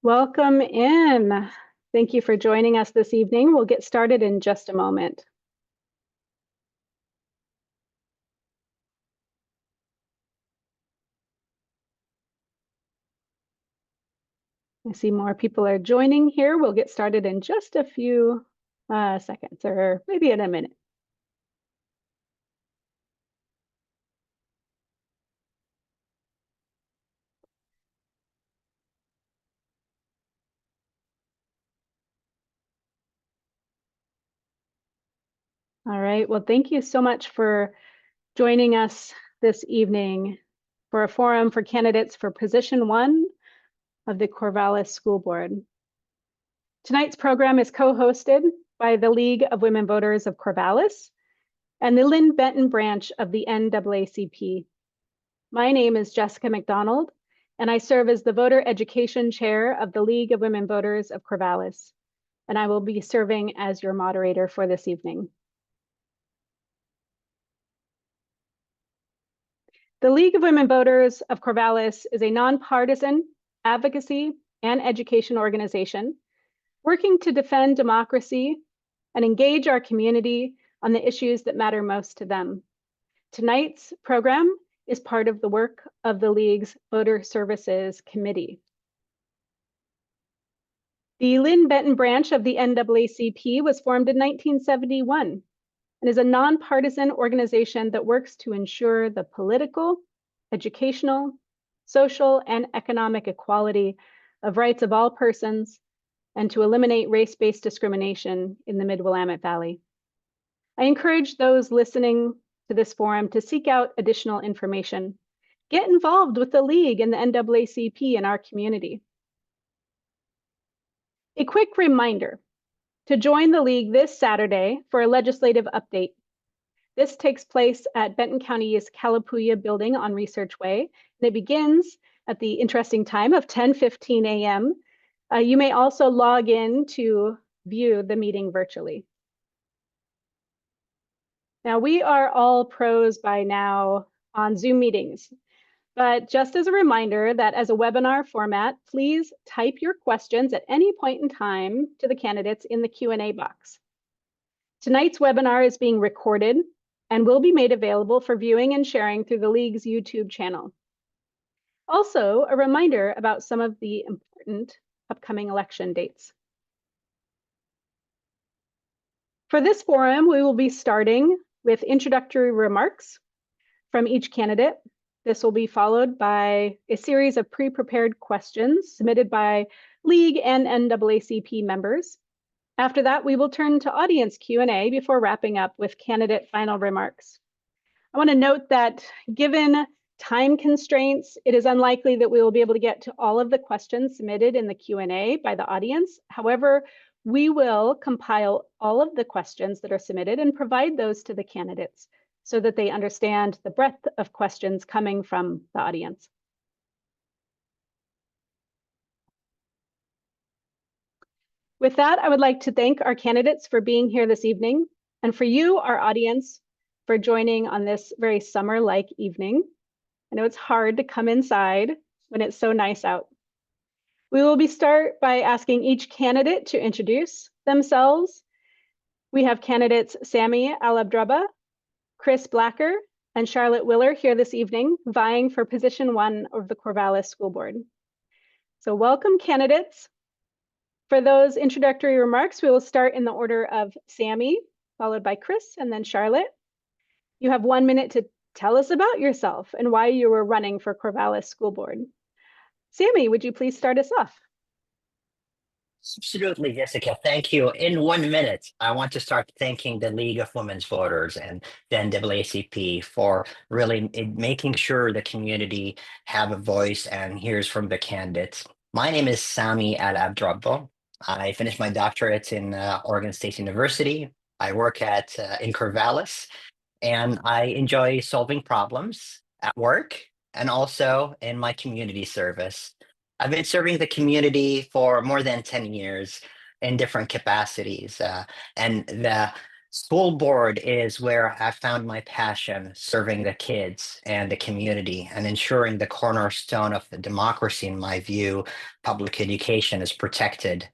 Welcome in. Thank you for joining us this evening. We'll get started in just a moment. I see more people are joining here. We'll get started in just a few seconds, or maybe in a minute. All right, well, thank you so much for joining us this evening for a forum for candidates for position 1 of the Corvallis School Board. Tonight's program is co-hosted by the League of Women Voters of Corvallis and the Linn Benton Branch of the NAACP. My name is Jessica McDonald, and I serve as the Voter Education Chair of the League of Women Voters of Corvallis, and I will be serving as your moderator for this evening. The League of Women Voters of Corvallis is a nonpartisan advocacy and education organization working to defend democracy and engage our community on the issues that matter most to them. Tonight's program is part of the work of the League's Voter Services Committee. The Linn Benton Branch of the NAACP was formed in 1971 and is a nonpartisan organization that works to ensure the political, educational, social, and economic equality of rights of all persons and to eliminate race-based discrimination in the Mid-Willamette Valley. I encourage those listening to this forum to seek out additional information. Get involved with the League and the NAACP in our community. A quick reminder to join the League this Saturday for a legislative update. This takes place at Benton County's Calapooya building on Research Way, and it begins at the interesting time of 10:15 a.m. You may also log in to view the meeting virtually. Now, we are all pros by now on Zoom meetings, but just as a reminder that as a webinar format, please type your questions at any point in time to the candidates in the Q&A box. Tonight's webinar is being recorded and will be made available for viewing and sharing through the League's YouTube channel. Also, a reminder about some of the important upcoming election dates. For this forum, we will be starting with introductory remarks from each candidate. This will be followed by a series of pre-prepared questions submitted by League and NAACP members. After that, we will turn to audience Q&A before wrapping up with candidate final remarks. I want to note that given time constraints, it is unlikely that we will be able to get to all of the questions submitted in the Q&A by the audience. However, we will compile all of the questions that are submitted and provide those to the candidates so that they understand the breadth of questions coming from the audience. With that, I would like to thank our candidates for being here this evening, and for you, our audience, for joining on this very summer-like evening. I know it's hard to come inside when it's so nice out. We will start by asking each candidate to introduce themselves. We have candidates Sami Al-Abdrabbuh, Chris Blacker, and Charlotte Willer here this evening, vying for position 1 of the Corvallis School Board. So welcome, candidates. For those introductory remarks, we will start in the order of Sami, followed by Chris, and then Charlotte. You have 1 minute to tell us about yourself and why you were running for Corvallis School Board. Sami, would you please start us off? Absolutely, Jessica. Thank you. In 1 minute, I want to start thanking the League of Women's Voters and the NAACP for really making sure the community have a voice and hears from the candidates. My name is Sami Al-Abdrabbuh. I finished my doctorate in Oregon State University. I work in Corvallis, and I enjoy solving problems at work and also in my community service. I've been serving the community for more than 10 years in different capacities. And the School board is where I found my passion serving the kids and the community and ensuring the cornerstone of the democracy, in my view, public education is protected.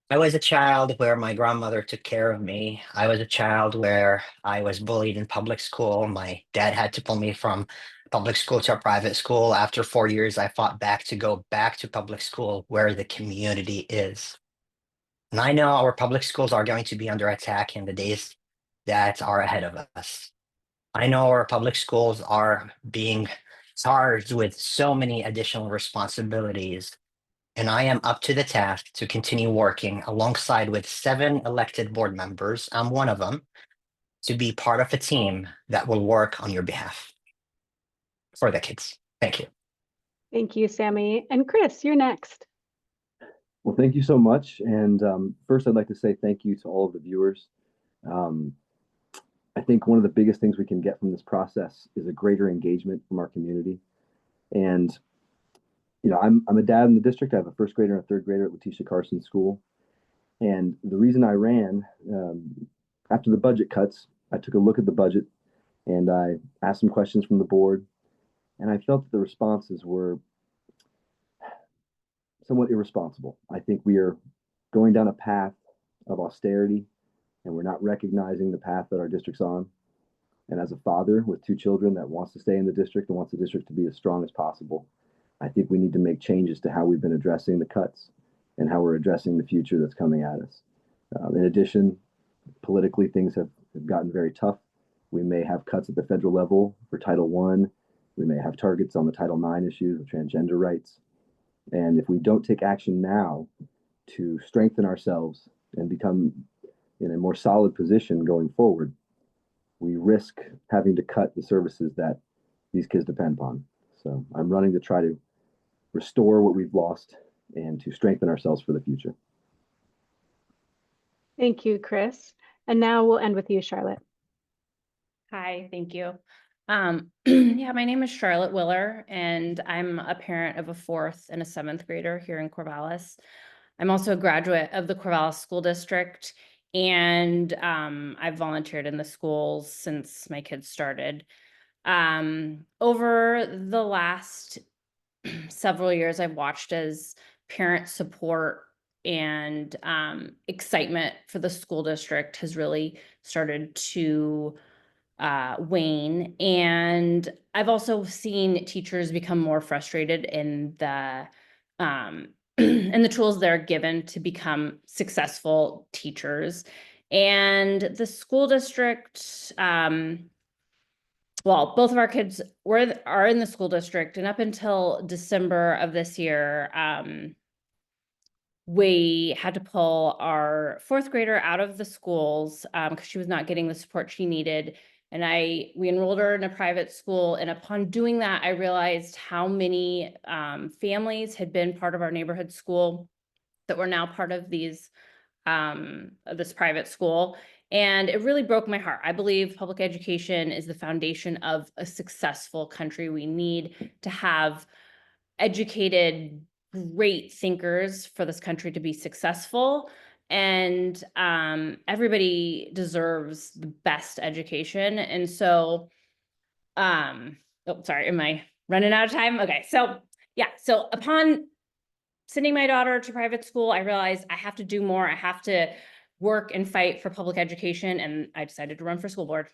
I was a child where my grandmother took care of me. I was a child where I was bullied in public school. My dad had to pull me from public school to a private school. After 4 years, I fought back to go back to public school where the community is. And I know our public schools are going to be under attack in the days that are ahead of us. I know our public schools are being charged with so many additional responsibilities, and I am up to the task to continue working alongside with 7 elected board members. I'm one of them, to be part of a team that will work on your behalf for the kids. Thank you. Thank you, Sami. And Chris, you're next. Well, thank you so much. And first, I'd like to say thank you to all of the viewers. I think one of the biggest things we can get from this process is a greater engagement from our community. And, you know, I'm a dad in the district. I have a first grader and a third grader at Letitia Carson School. And the reason I ran, after the budget cuts, I took a look at the budget and I asked some questions from the board. And I felt that the responses were somewhat irresponsible. I think we are going down a path of austerity and we're not recognizing the path that our district's on. And as a father with 2 children that wants to stay in the district and wants the district to be as strong as possible, I think we need to make changes to how we've been addressing the cuts and how we're addressing the future that's coming at us. In addition, politically, things have gotten very tough. We may have cuts at the federal level for Title I. We may have targets on the Title IX issues of transgender rights. And if we don't take action now to strengthen ourselves and become in a more solid position going forward, we risk having to cut the services that these kids depend upon. So I'm running to try to restore what we've lost and to strengthen ourselves for the future. Thank you, Chris. And now we'll end with you, Charlotte. Hi, thank you. Yeah, my name is Charlotte Willer, and I'm a parent of a 4th and a 7th grader here in Corvallis. I'm also a graduate of the Corvallis School District, and I've volunteered in the schools since my kids started. Over the last several years, I've watched as parent support and excitement for the school district has really started to wane. And I've also seen teachers become more frustrated in the in the tools they're given to become successful teachers. And the school district, well, both of our kids are in the school district, and up until December of this year, we had to pull our 4th grader out of the schools because she was not getting the support she needed. And we enrolled her in a private school. And upon doing that, I realized how many families had been part of our neighborhood school that were now part of this private school. And it really broke my heart. I believe public education is the foundation of a successful country. We need to have educated, great thinkers for this country to be successful. And everybody deserves the best education. And so, oh, sorry, am I running out of time? Okay, so yeah, so upon sending my daughter to private school, I realized I have to do more. I have to work and fight for public education, and I decided to run for school board.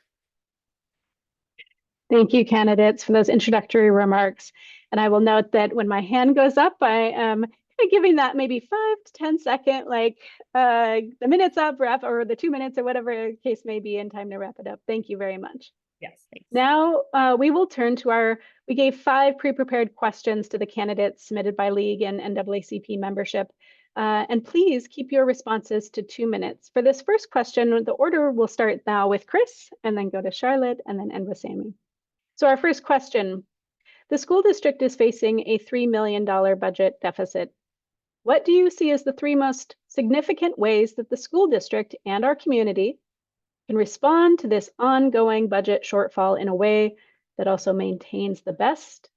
Thank you, candidates, for those introductory remarks. And I will note that when my hand goes up, I am kind of giving that maybe 5 to 10 second, like the minute's up, wrap, or the 2 minutes, or whatever case may be, in time to wrap it up. Thank you very much. Yes, thanks. Now we will turn to we gave 5 pre-prepared questions to the candidates submitted by League and NAACP membership. And please keep your responses to 2 minutes. For this first question, the order will start now with Chris, and then go to Charlotte, and then end with Sami. So our first question, the school district is facing a $3 million budget deficit. What do you see as the 3 most significant ways that the school district and our community can respond to this ongoing budget shortfall in a way that also maintains the best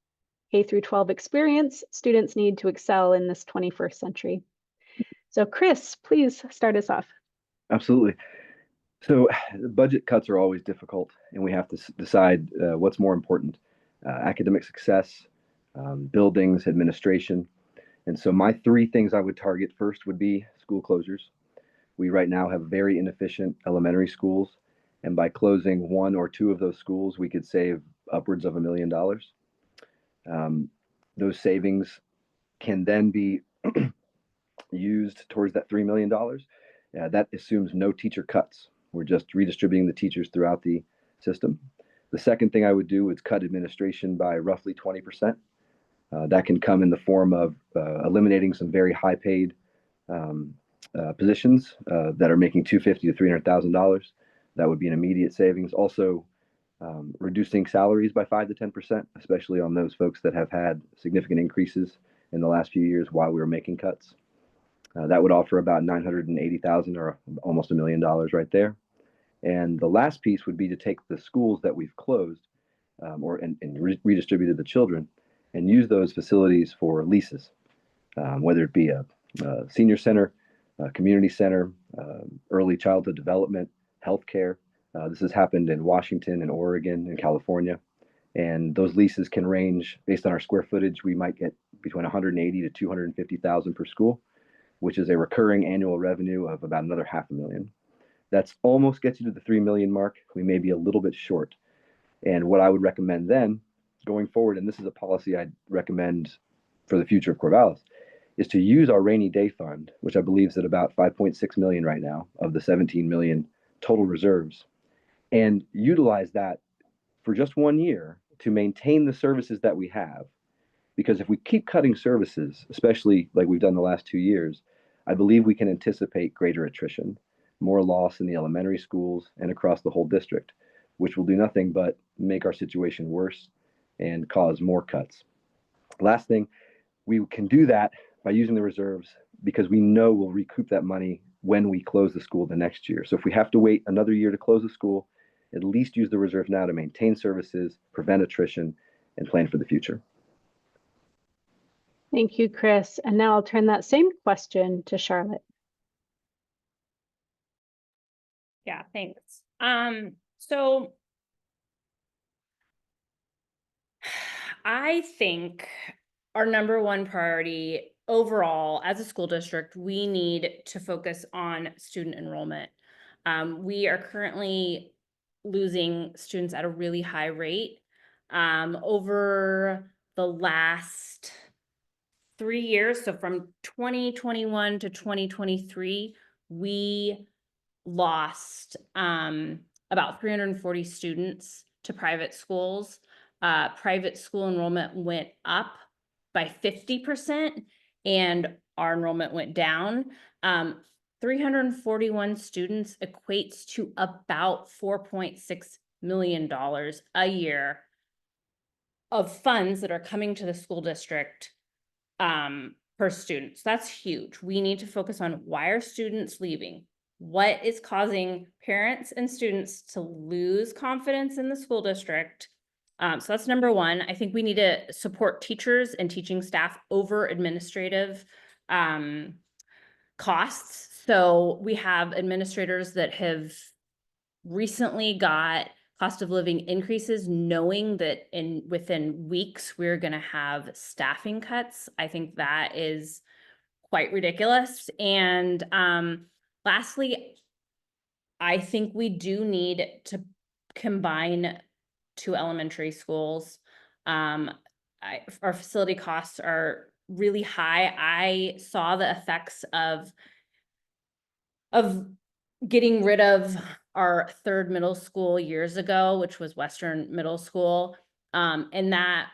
K-12 experience students need to excel in this 21st century? So Chris, please start us off. Absolutely. So budget cuts are always difficult, and we have to decide what's more important: academic success, buildings, administration. And so my three things I would target first would be school closures. We right now have very inefficient elementary schools, and by closing one or two of those schools, we could save upwards of $1 million. Those savings can then be used towards that $3 million. That assumes no teacher cuts. We're just redistributing the teachers throughout the system. The second thing I would do is cut administration by roughly 20%. That can come in the form of eliminating some very high paid positions that are making $250,000 to $300,000. That would be an immediate savings. Also, reducing salaries by 5 to 10%, especially on those folks that have had significant increases in the last few years while we were making cuts. That would offer about $980,000 or almost $1 million right there. And the last piece would be to take the schools that we've closed and redistributed the children and use those facilities for leases, whether it be a senior center, a community center, early childhood development, healthcare. This has happened in Washington and Oregon and California. And those leases can range based on our square footage. We might get between 180 to 250,000 per school, which is a recurring annual revenue of about another $500,000. That's almost gets you to the 3 million mark. We may be a little bit short. And what I would recommend then going forward, and this is a policy I'd recommend for the future of Corvallis, is to use our rainy day fund, which I believe is at about 5.6 million right now of the 17 million total reserves, and utilize that for just 1 year to maintain the services that we have. Because if we keep cutting services, especially like we've done the last 2 years, I believe we can anticipate greater attrition, more loss in the elementary schools and across the whole district, which will do nothing but make our situation worse and cause more cuts. Last thing, we can do that by using the reserves because we know we'll recoup that money when we close the school the next year. So if we have to wait another year to close the school, at least use the reserves now to maintain services, prevent attrition, and plan for the future. Thank you, Chris. And now I'll turn that same question to Charlotte. Yeah, thanks. So I think our number one priority overall as a school district, we need to focus on student enrollment. We are currently losing students at a really high rate. Over the last 3 years, so from 2021 to 2023, we lost about 340 students to private schools. Private school enrollment went up by 50% and our enrollment went down. 341 students equates to about $4.6 million a year of funds that are coming to the school district per student. So that's huge. We need to focus on why are students leaving? What is causing parents and students to lose confidence in the school district? So that's number one. I think we need to support teachers and teaching staff over administrative costs. So we have administrators that have recently got cost of living increases, knowing that within weeks we're going to have staffing cuts. I think that is quite ridiculous. And lastly, I think we do need to combine 2 elementary schools. Our facility costs are really high. I saw the effects of getting rid of our 3rd middle school years ago, which was Western Middle School. And that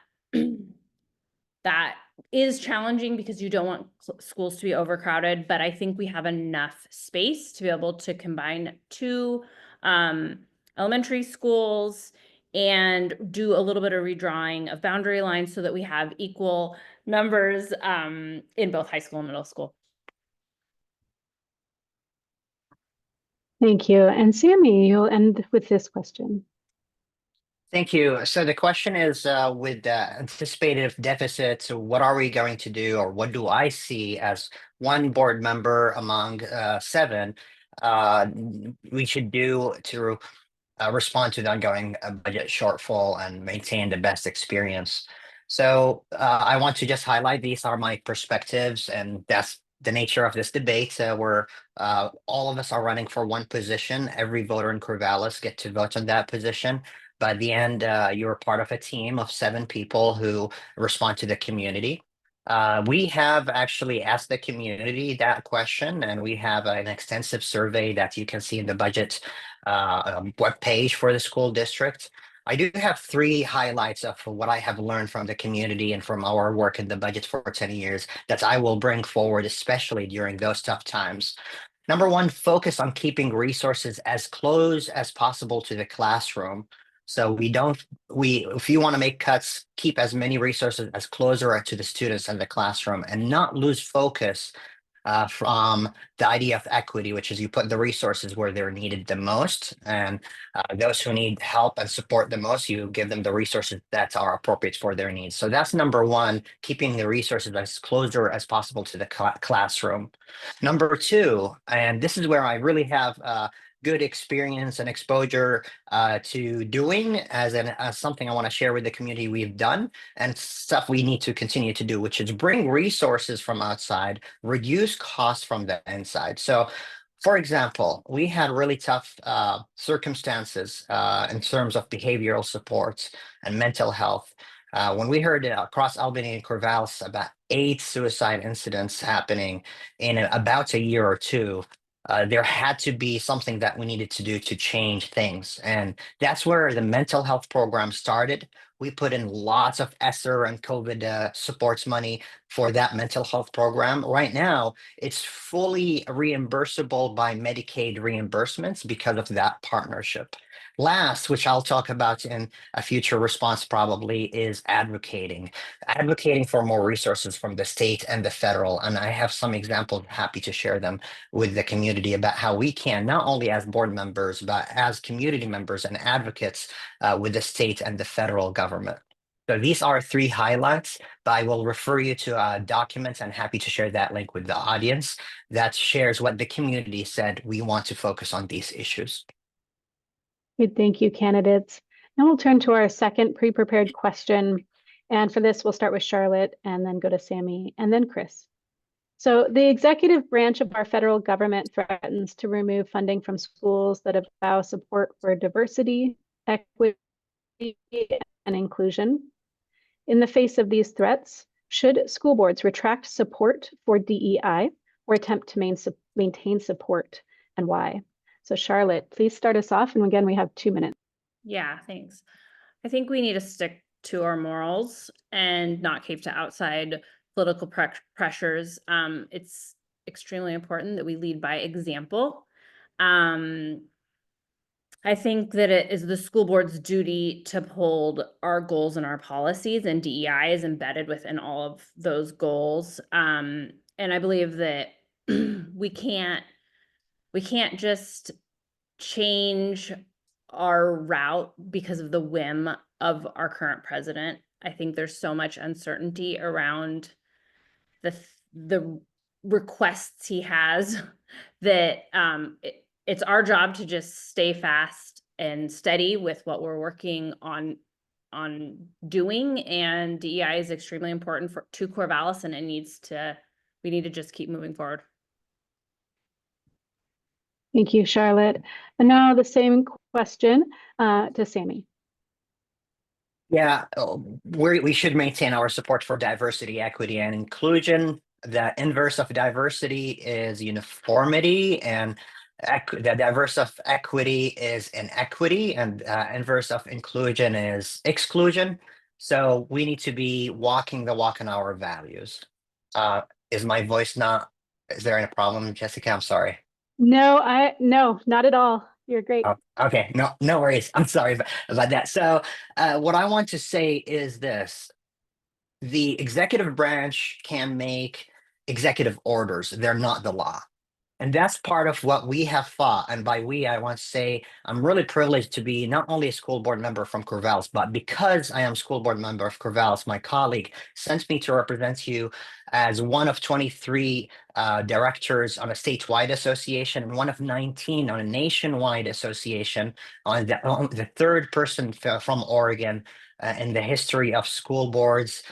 is challenging because you don't want schools to be overcrowded, but I think we have enough space to be able to combine 2 elementary schools and do a little bit of redrawing of boundary lines so that we have equal numbers in both high school and middle school. Thank you. And Sami, you'll end with this question. Thank you. So the question is, with the anticipated deficits, what are we going to do, or what do I see as one board member among 7 we should do to respond to the ongoing budget shortfall and maintain the best experience. So I want to just highlight these are my perspectives, and that's the nature of this debate. Where all of us are running for one position. Every voter in Corvallis get to vote on that position. By the end, you're part of a team of 7 people who respond to the community. We have actually asked the community that question, and we have an extensive survey that you can see in the budget web page for the school district. I do have 3 highlights of what I have learned from the community and from our work in the budget for 10 years that I will bring forward, especially during those tough times. Number 1, focus on keeping resources as close as possible to the classroom. So if you want to make cuts, keep as many resources as closer to the students and the classroom and not lose focus from the idea of equity, which is you put the resources where they're needed the most, and those who need help and support the most, you give them the resources that are appropriate for their needs. So that's number 1, keeping the resources as closer as possible to the classroom. Number 2, and this is where I really have good experience and exposure to doing as something I want to share with the community we've done and stuff we need to continue to do, which is bring resources from outside, reduce costs from the inside. So for example, we had really tough circumstances in terms of behavioral support and mental health. When we heard across Albany and Corvallis about 8 suicide incidents happening in about a year or 2, there had to be something that we needed to do to change things. And that's where the mental health program started. We put in lots of ESSER and COVID supports money for that mental health program. Right now, it's fully reimbursable by Medicaid reimbursements because of that partnership. Last, which I'll talk about in a future response probably, is advocating for more resources from the state and the federal. And I have some examples, happy to share them with the community about how we can, not only as board members, but as community members and advocates with the state and the federal government. So these are 3 highlights, but I will refer you to documents and happy to share that link with the audience that shares what the community said we want to focus on these issues. Good, thank you, candidates. Now we'll turn to our second pre-prepared question. And for this, we'll start with Charlotte and then go to Sami and then Chris. So the executive branch of our federal government threatens to remove funding from schools that avow support for diversity, equity, and inclusion. In the face of these threats, should school boards retract support for DEI or attempt to maintain support, and why? So Charlotte, please start us off. And again, we have 2 minutes. Yeah, thanks. I think we need to stick to our morals and not cave to outside political pressures. It's extremely important that we lead by example. I think that it is the school board's duty to uphold our goals and our policies, and DEI is embedded within all of those goals. And I believe that we can't just change our route because of the whim of our current president. I think there's so much uncertainty around the requests he has that it's our job to just stay fast and steady with what we're working on doing. And DEI is extremely important to Corvallis, and we need to just keep moving forward. Thank you, Charlotte. And now the same question to Sami. Yeah, we should maintain our support for diversity, equity, and inclusion. The inverse of diversity is uniformity, and the diverse of equity is inequity, and inverse of inclusion is exclusion. So we need to be walking the walk in our values. Is my voice not? Is there any problem, Jessica? I'm sorry. No, not at all. You're great. Oh, okay, no worries. I'm sorry about that. So what I want to say is this. The executive branch can make executive orders. They're not the law. And that's part of what we have fought. And by we, I want to say I'm really privileged to be not only a school board member from Corvallis, but because I am school board member of Corvallis, my colleague sent me to represent you as one of 23 directors on a statewide association and one of 19 on a nationwide association. On the third person from Oregon in the history of school boards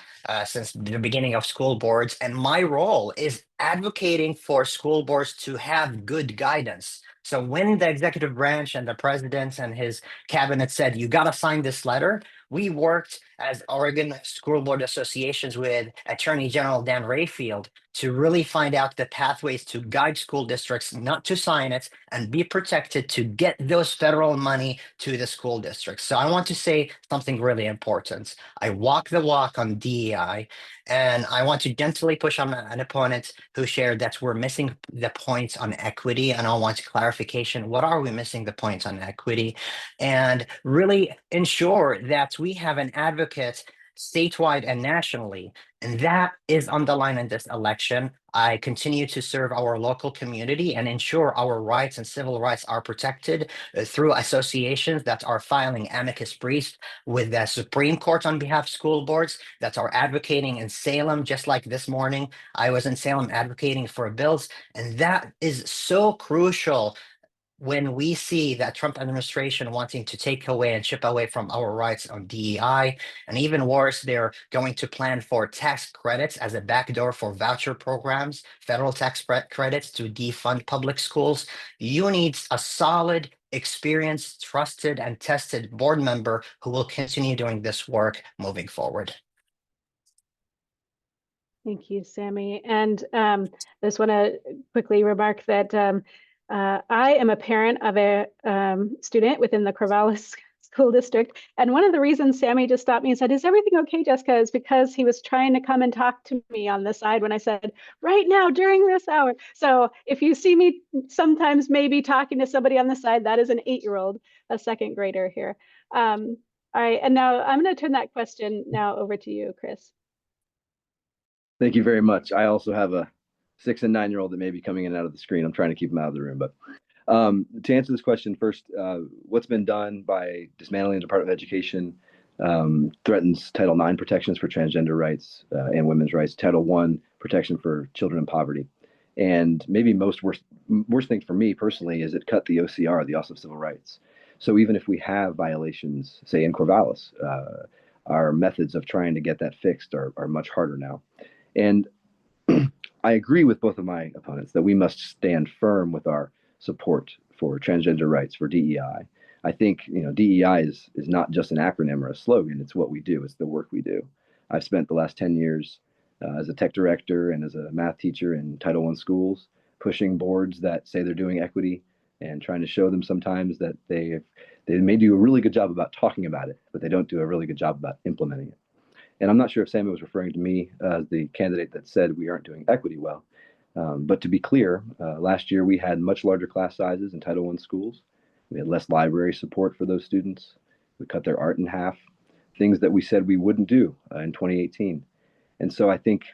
since the beginning of school boards. And my role is advocating for school boards to have good guidance. So when the executive branch and the president and his cabinet said, you got to sign this letter, we worked as Oregon School Board Associations with Attorney General Dan Rayfield to really find out the pathways to guide school districts not to sign it and be protected to get those federal money to the school districts. So I want to say something really important. I walk the walk on DEI, and I want to gently push on an opponent who shared that we're missing the points on equity, and I want clarification. What are we missing the points on equity? And really ensure that we have an advocate statewide and nationally. And that is on the line in this election. I continue to serve our local community and ensure our rights and civil rights are protected through associations that are filing amicus briefs with the Supreme Court on behalf of school boards, that are advocating in Salem, just like this morning. I was in Salem advocating for bills, and that is so crucial when we see that Trump administration wanting to take away and chip away from our rights on DEI, and even worse, they're going to plan for tax credits as a backdoor for voucher programs, federal tax credits to defund public schools. You need a solid, experienced, trusted, and tested board member who will continue doing this work moving forward. Thank you, Sami. And I just want to quickly remark that I am a parent of a student within the Corvallis School District. And one of the reasons Sami just stopped me and said, is everything okay, Jessica, is because he was trying to come and talk to me on the side when I said, right now, during this hour. So if you see me sometimes maybe talking to somebody on the side, that is an 8-year-old, a second grader here. All right, and now I'm going to turn that question now over to you, Chris. Thank you very much. I also have a 6- and 9-year-old that may be coming in and out of the screen. I'm trying to keep them out of the room. But to answer this question first, what's been done by dismantling the Department of Education threatens Title IX protections for transgender rights and women's rights, Title I protection for children in poverty. And maybe worst thing for me personally is it cut the OCR, the Office of Civil Rights. So even if we have violations, say in Corvallis, our methods of trying to get that fixed are much harder now. And I agree with both of my opponents that we must stand firm with our support for transgender rights, for DEI. I think DEI is not just an acronym or a slogan. It's what we do. It's the work we do. I've spent the last 10 years as a tech director and as a math teacher in Title I schools, pushing boards that say they're doing equity and trying to show them sometimes that they may do a really good job about talking about it, but they don't do a really good job about implementing it. And I'm not sure if Sami was referring to me as the candidate that said we aren't doing equity well. But to be clear, last year we had much larger class sizes in Title I schools. We had less library support for those students. We cut their art in half, things that we said we wouldn't do in 2018. And so I think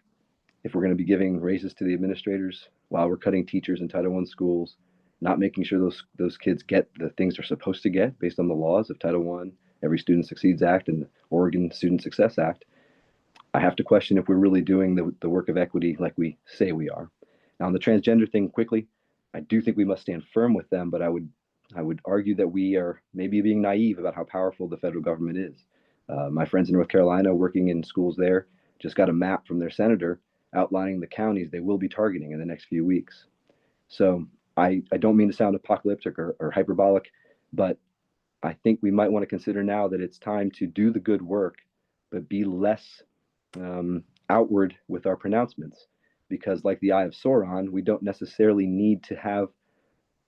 if we're going to be giving raises to the administrators while we're cutting teachers in Title I schools, not making sure those kids get the things they're supposed to get based on the laws of Title I, Every Student Succeeds Act, and the Oregon Student Success Act, I have to question if we're really doing the work of equity like we say we are. Now, on the transgender thing, quickly, I do think we must stand firm with them, but I would argue that we are maybe being naive about how powerful the federal government is. My friends in North Carolina working in schools there just got a map from their senator outlining the counties they will be targeting in the next few weeks. So I don't mean to sound apocalyptic or hyperbolic, but I think we might want to consider now that it's time to do the good work, but be less outward with our pronouncements, because like the Eye of Sauron, we don't necessarily need to have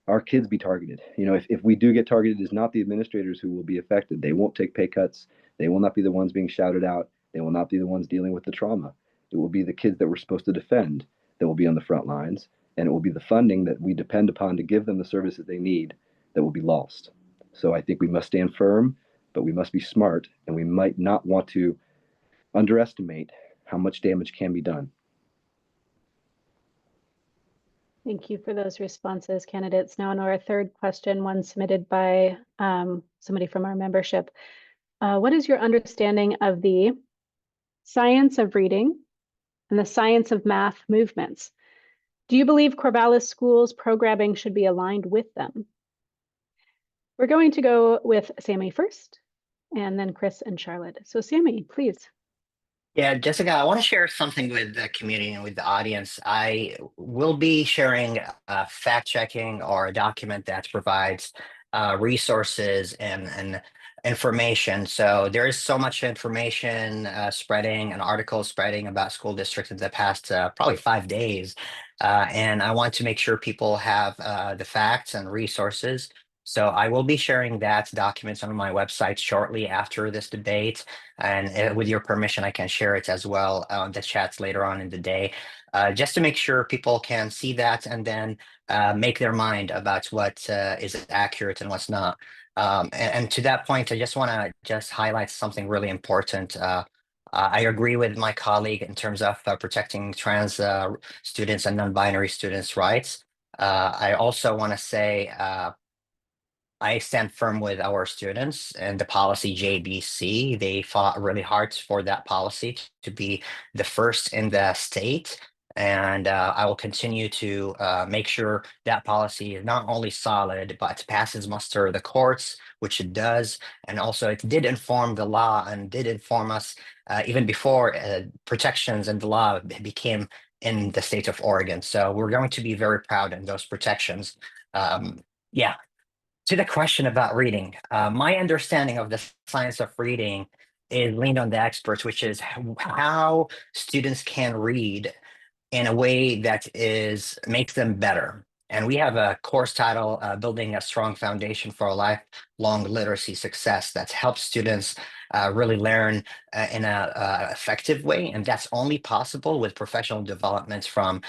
our kids be targeted. If we do get targeted, it's not the administrators who will be affected. They won't take pay cuts. They will not be the ones being shouted out. They will not be the ones dealing with the trauma. It will be the kids that we're supposed to defend that will be on the front lines, and it will be the funding that we depend upon to give them the services they need that will be lost. So I think we must stand firm, but we must be smart, and we might not want to underestimate how much damage can be done. Thank you for those responses, candidates. Now, on our third question, one submitted by somebody from our membership. What is your understanding of the science of reading and the science of math movements? Do you believe Corvallis School's programming should be aligned with them? We're going to go with Sami first, and then Chris and Charlotte. So Sami, please. Yeah, Jessica, I want to share something with the community and with the audience. I will be sharing fact checking or a document that provides resources and information. So there is so much information spreading and articles spreading about school districts in the past probably 5 days. And I want to make sure people have the facts and resources. So I will be sharing that documents on my website shortly after this debate. And with your permission, I can share it as well on the chats later on in the day, just to make sure people can see that and then make their mind about what is accurate and what's not. And to that point, I just want to just highlight something really important. I agree with my colleague in terms of protecting trans students and non-binary students' rights. I also want to say I stand firm with our students and the policy JBC. They fought really hard for that policy to be the first in the state. And I will continue to make sure that policy is not only solid, but passes muster the courts, which it does. And also it did inform the law and did inform us even before protections in the law became in the state of Oregon. So we're going to be very proud in those protections. Yeah. To the question about reading, my understanding of the science of reading is leaned on the experts, which is how students can read in a way that is makes them better. And we have a course title, Building a Strong Foundation for a Lifelong Literacy Success, that helps students really learn in a effective way. And that's only possible with professional development from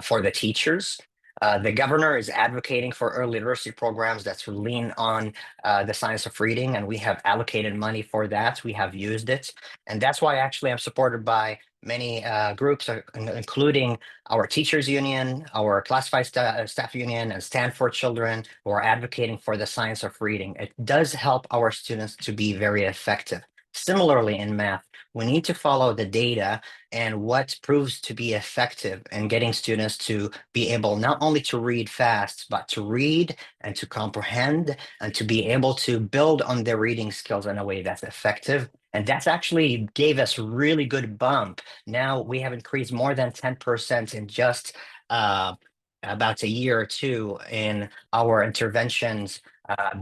for the teachers. The governor is advocating for early literacy programs that lean on the science of reading, and we have allocated money for that. We have used it. And that's why actually I'm supported by many groups, including our teachers union, our classified staff union, and Stand for Children, who are advocating for the science of reading. It does help our students to be very effective. Similarly, in math, we need to follow the data and what proves to be effective in getting students to be able not only to read fast, but to read and to comprehend and to be able to build on their reading skills in a way that's effective. And that's actually gave us really good bump. Now we have increased more than 10% in just about a year or two in our interventions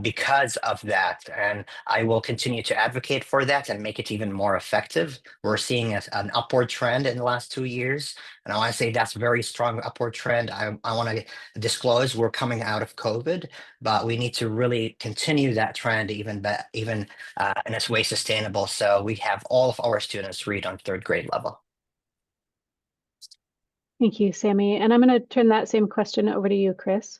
because of that. And I will continue to advocate for that and make it even more effective. We're seeing an upward trend in the last 2 years. And I want to say that's a very strong upward trend. I want to disclose we're coming out of COVID, but we need to really continue that trend even in its way sustainable. So we have all of our students read on third grade level. Thank you, Sami. And I'm going to turn that same question over to you, Chris.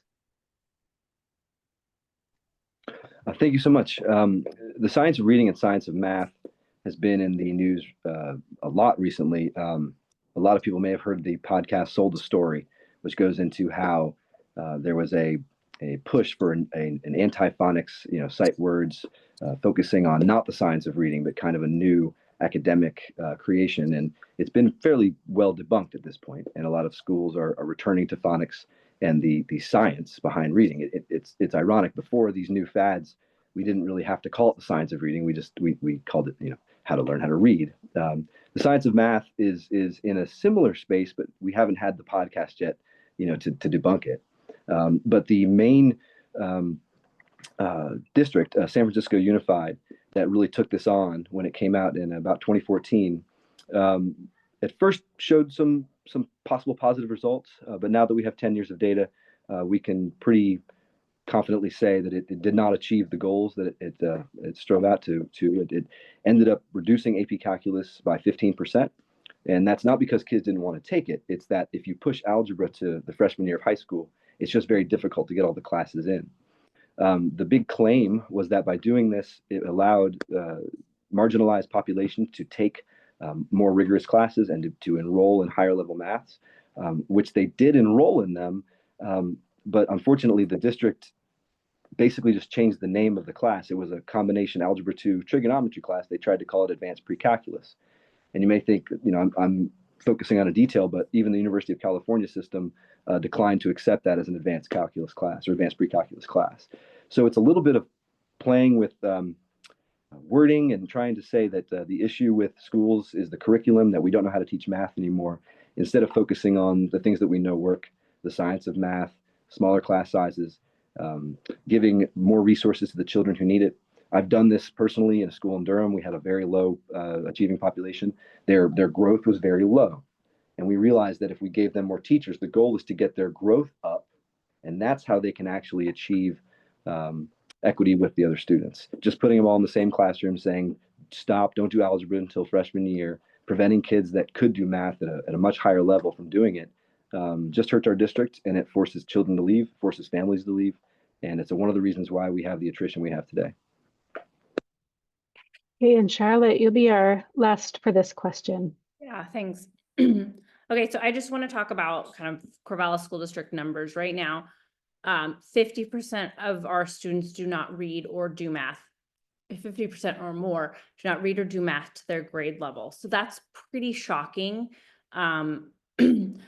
Thank you so much. The science of reading and science of math has been in the news a lot recently. A lot of people may have heard the podcast Sold a Story, which goes into how there was a push for an anti-phonics, sight words, focusing on not the science of reading, but kind of a new academic creation. And it's been fairly well debunked at this point. And a lot of schools are returning to phonics and the science behind reading. It's ironic. Before these new fads, we didn't really have to call it the science of reading. We called it how to learn how to read. The science of math is in a similar space, but we haven't had the podcast yet, to debunk it. But the main district, San Francisco Unified, that really took this on when it came out in about 2014, at first showed some possible positive results, but now that we have 10 years of data, we can pretty confidently say that it did not achieve the goals that it strove out to. It ended up reducing AP Calculus by 15%. And that's not because kids didn't want to take it. It's that if you push algebra to the freshman year of high school, it's just very difficult to get all the classes in. The big claim was that by doing this, it allowed marginalized populations to take more rigorous classes and to enroll in higher level maths, which they did enroll in them. But unfortunately, the district basically just changed the name of the class. It was a combination Algebra 2 trigonometry class. They tried to call it Advanced Pre-Calculus. And you may think, I'm focusing on a detail, but even the University of California system declined to accept that as an advanced calculus class or advanced pre-calculus class. So it's a little bit of playing with wording and trying to say that the issue with schools is the curriculum, that we don't know how to teach math anymore, instead of focusing on the things that we know work, the science of math, smaller class sizes, giving more resources to the children who need it. I've done this personally in a school in Durham. We had a very low achieving population. Their growth was very low. And we realized that if we gave them more teachers, the goal is to get their growth up. And that's how they can actually achieve equity with the other students. Just putting them all in the same classroom, saying, stop, don't do algebra until freshman year, preventing kids that could do math at a much higher level from doing it, just hurts our district, and it forces children to leave, forces families to leave. And it's one of the reasons why we have the attrition we have today. Okay, and Charlotte, you'll be our last for this question. Yeah, thanks. Okay, so I just want to talk about kind of Corvallis School District numbers right now. 50% of our students do not read or do math. 50% or more do not read or do math to their grade level. So that's pretty shocking. In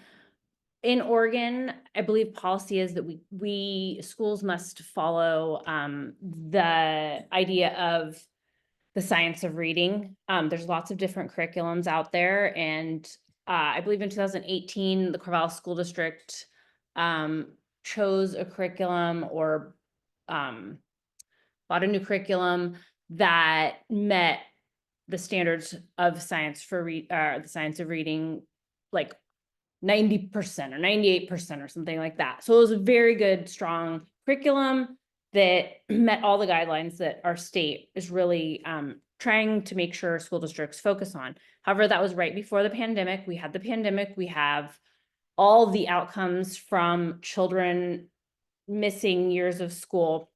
Oregon, I believe policy is that we schools must follow the idea of the science of reading. There's lots of different curriculums out there, and I believe in 2018, the Corvallis School District chose a curriculum or bought a new curriculum that met the standards of science for the science of reading, like 90% or 98% or something like that. So it was a very good, strong curriculum that met all the guidelines that our state is really trying to make sure school districts focus on. However, that was right before the pandemic. We had the pandemic. We have all the outcomes from children missing years of school.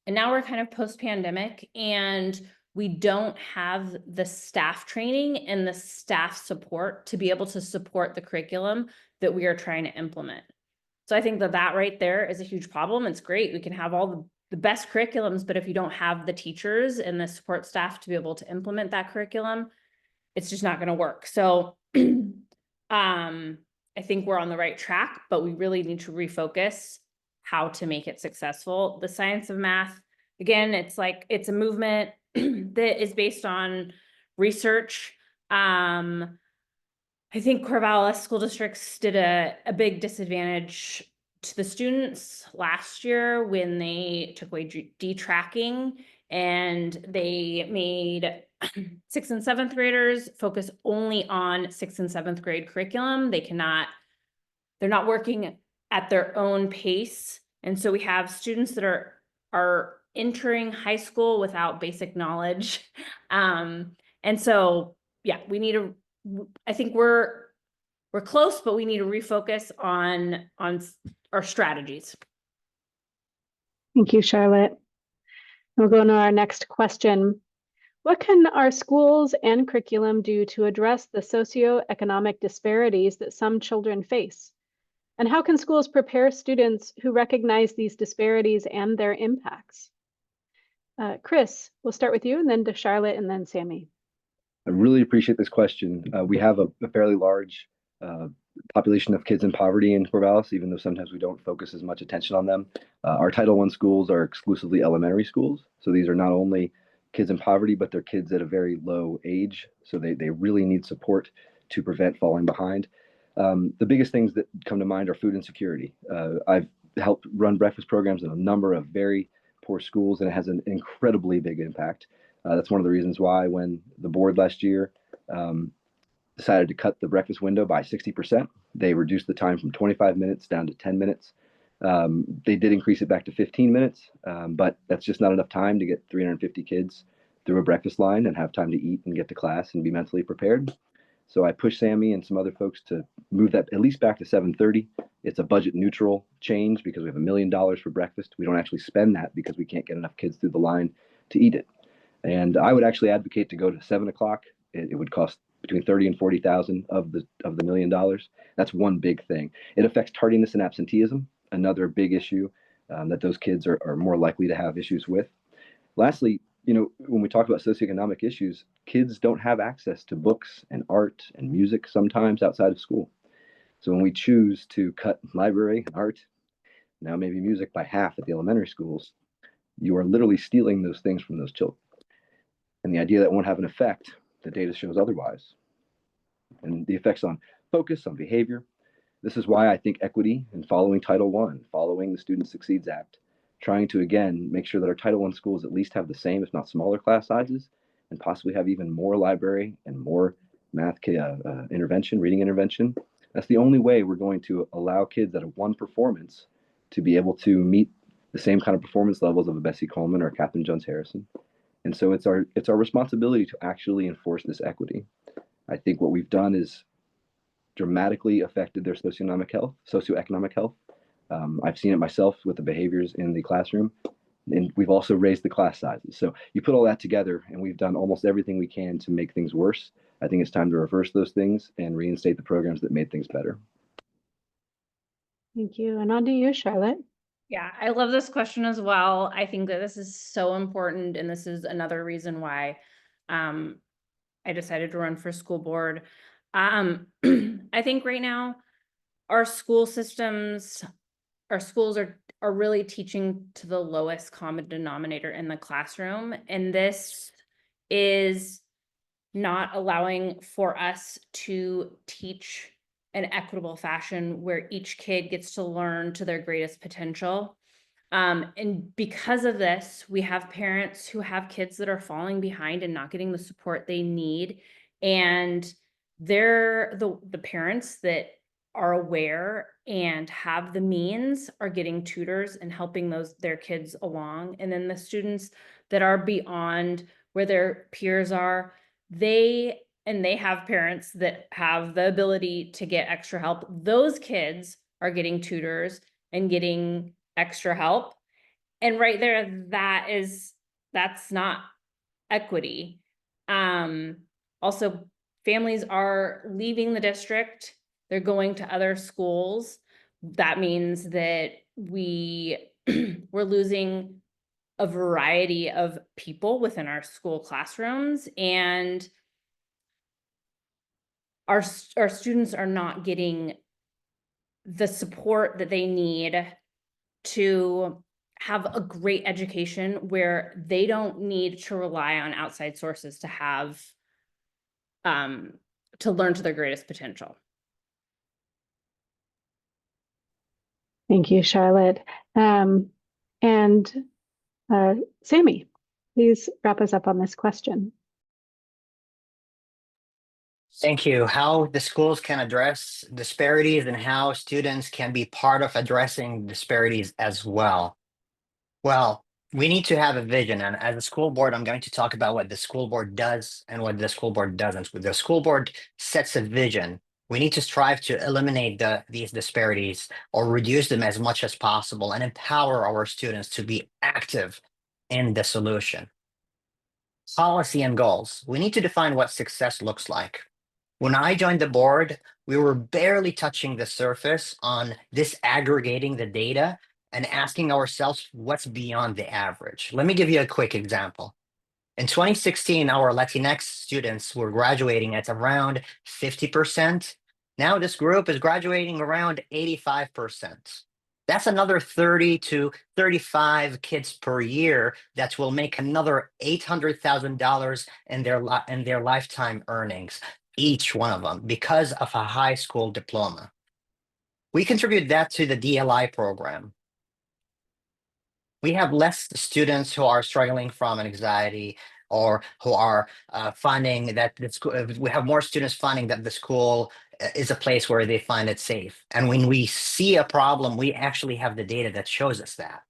And now we're kind of post-pandemic, and we don't have the staff training and the staff support to be able to support the curriculum that we are trying to implement. So I think that right there is a huge problem. It's great. We can have all the best curriculums, but if you don't have the teachers and the support staff to be able to implement that curriculum, it's just not going to work. So I think we're on the right track, but we really need to refocus how to make it successful. The science of math, again, it's a movement that is based on research. I think Corvallis school districts did a big disadvantage to the students last year when they took away detracking, and they made 6th and 7th graders focus only on 6th and 7th grade curriculum. They're not working at their own pace. And so we have students that are entering high school without basic knowledge. And so, yeah, I think we're close, but we need to refocus on our strategies. Thank you, Charlotte. We'll go on to our next question. What can our schools and curriculum do to address the socioeconomic disparities that some children face? And how can schools prepare students who recognize these disparities and their impacts? Chris, we'll start with you, and then to Charlotte, and then Sami. I really appreciate this question. We have a fairly large population of kids in poverty in Corvallis, even though sometimes we don't focus as much attention on them. Our Title I schools are exclusively elementary schools. So these are not only kids in poverty, but they're kids at a very low age. So they really need support to prevent falling behind. The biggest things that come to mind are food insecurity. I've helped run breakfast programs in a number of very poor schools, and it has an incredibly big impact. That's one of the reasons why when the board last year decided to cut the breakfast window by 60%, they reduced the time from 25 minutes down to 10 minutes. They did increase it back to 15 minutes, but that's just not enough time to get 350 kids through a breakfast line and have time to eat and get to class and be mentally prepared. So I pushed Sami and some other folks to move that at least back to 7:30. It's a budget neutral change because we have $1 million for breakfast. We don't actually spend that because we can't get enough kids through the line to eat it. And I would actually advocate to go to 7 o'clock. It would cost between 30 and 40,000 of the $1 million. That's one big thing. It affects tardiness and absenteeism, another big issue that those kids are more likely to have issues with. Lastly, when we talk about socioeconomic issues, kids don't have access to books and art and music sometimes outside of school. So when we choose to cut library and art, now maybe music by half at the elementary schools, you are literally stealing those things from those children. And the idea that won't have an effect, the data shows otherwise. And the effects on focus, on behavior. This is why I think equity and following Title I, following the Student Succeeds Act, trying to, again, make sure that our Title I schools at least have the same, if not smaller class sizes, and possibly have even more library and more math intervention, reading intervention. That's the only way we're going to allow kids that have one performance to be able to meet the same kind of performance levels of a Bessie Coleman or a Katherine Jones Harrison. And so it's our responsibility to actually enforce this equity. I think what we've done is dramatically affected their socioeconomic health. I've seen it myself with the behaviors in the classroom, and we've also raised the class sizes. So you put all that together, and we've done almost everything we can to make things worse. I think it's time to reverse those things and reinstate the programs that made things better. Thank you. And on to you, Charlotte. Yeah, I love this question as well. I think that this is so important, and this is another reason why I decided to run for school board. I think right now our school systems, our schools are really teaching to the lowest common denominator in the classroom, and this is not allowing for us to teach an equitable fashion where each kid gets to learn to their greatest potential. And because of this, we have parents who have kids that are falling behind and not getting the support they need. And they're the parents that are aware and have the means are getting tutors and helping their kids along. And then the students that are beyond where their peers are, they have parents that have the ability to get extra help. Those kids are getting tutors and getting extra help. And right there, that's not equity. Also, families are leaving the district. They're going to other schools. That means that we're losing a variety of people within our school classrooms, and our students are not getting the support that they need to have a great education where they don't need to rely on outside sources to have to learn to their greatest potential. Thank you, Charlotte. Sami, please wrap us up on this question. Thank you. How the schools can address disparities and how students can be part of addressing disparities as well. Well, we need to have a vision. And as a school board, I'm going to talk about what the school board does and what the school board doesn't. When the school board sets a vision, we need to strive to eliminate these disparities or reduce them as much as possible and empower our students to be active in the solution. Policy and goals. We need to define what success looks like. When I joined the board, we were barely touching the surface on disaggregating the data and asking ourselves what's beyond the average. Let me give you a quick example. In 2016, our Latinx students were graduating at around 50%. Now this group is graduating around 85%. That's another 30 to 35 kids per year that will make another $800,000 in their lifetime earnings, each one of them, because of a high school diploma. We contribute that to the DLI program. We have less students who are struggling from anxiety or who are finding that the school, we have more students finding that the school is a place where they find it safe. And when we see a problem, we actually have the data that shows us that.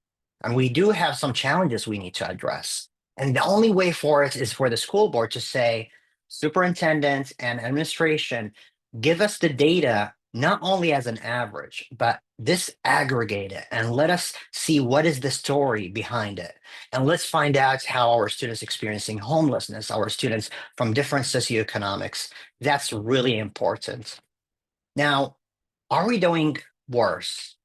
And we do have some challenges we need to address. And the only way for it is for the school board to say, superintendent and administration, give us the data not only as an average, but disaggregate it and let us see what is the story behind it. And let's find out how our students experiencing homelessness, our students from different socioeconomics, that's really important. Now, are we doing worse?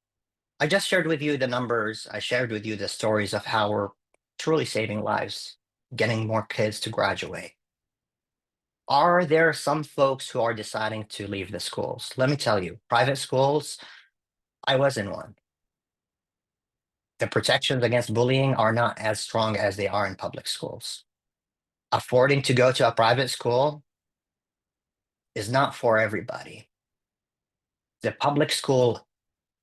I just shared with you the numbers. I shared with you the stories of how we're truly saving lives. getting more kids to graduate. Are there some folks who are deciding to leave the schools? Let me tell you, private schools, I was in one. The protections against bullying are not as strong as they are in public schools. Affording to go to a private school is not for everybody. The public school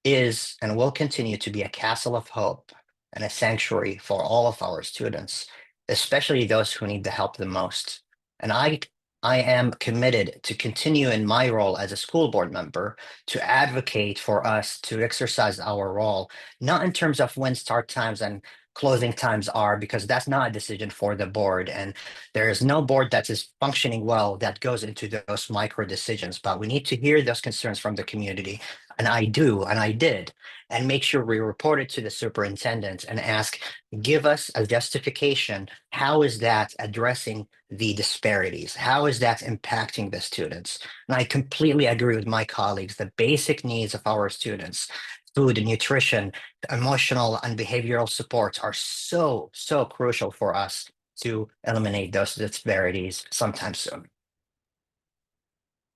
is and will continue to be a castle of hope and a sanctuary for all of our students, especially those who need the help the most. And I am committed to continue in my role as a school board member to advocate for us to exercise our role, not in terms of when start times and closing times are, because that's not a decision for the board. And there is no board that is functioning well that goes into those micro decisions. But we need to hear those concerns from the community. And I do, and I did, and make sure we report it to the superintendent and ask, give us a justification. How is that addressing the disparities? How is that impacting the students? And I completely agree with my colleagues. The basic needs of our students, food and nutrition, emotional and behavioral supports are so crucial for us to eliminate those disparities sometime soon.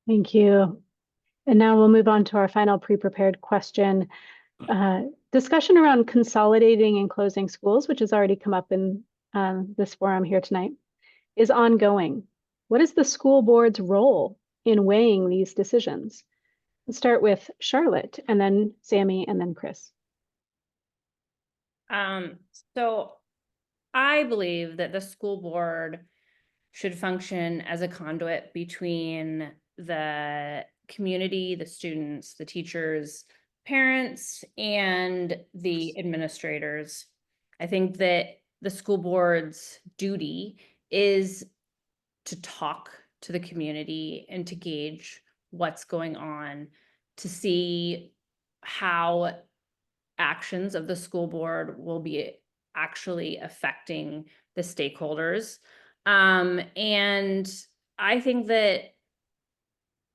Thank you. And now we'll move on to our final pre-prepared question. Discussion around consolidating and closing schools, which has already come up in this forum here tonight, is ongoing. What is the school board's role in weighing these decisions? Let's start with Charlotte, and then Sami, and then Chris. So I believe that the school board should function as a conduit between the community, the students, the teachers, parents, and the administrators. I think that the school board's duty is to talk to the community and to gauge what's going on, to see how actions of the school board will be actually affecting the stakeholders. And I think that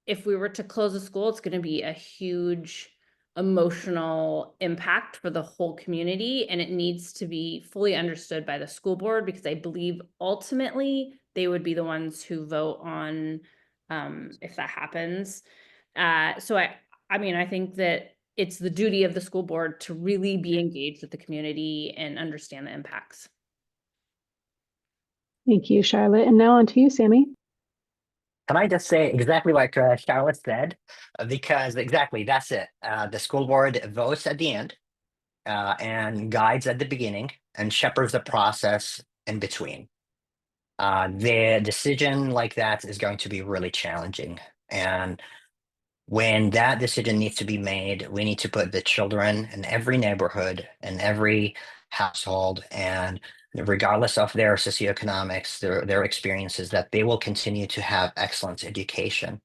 if we were to close a school, it's going to be a huge emotional impact for the whole community, and it needs to be fully understood by the school board, because I believe ultimately they would be the ones who vote on if that happens. So I mean, I think that it's the duty of the school board to really be engaged with the community and understand the impacts. Thank you, Charlotte. And now on to you, Sami. Can I just say exactly like Charlotte said? Because exactly, that's it. The school board votes at the end and guides at the beginning and shepherds the process in between. The decision like that is going to be really challenging. And when that decision needs to be made, we need to put the children in every neighborhood, in every household, and regardless of their socioeconomics, their experiences, that they will continue to have excellent education.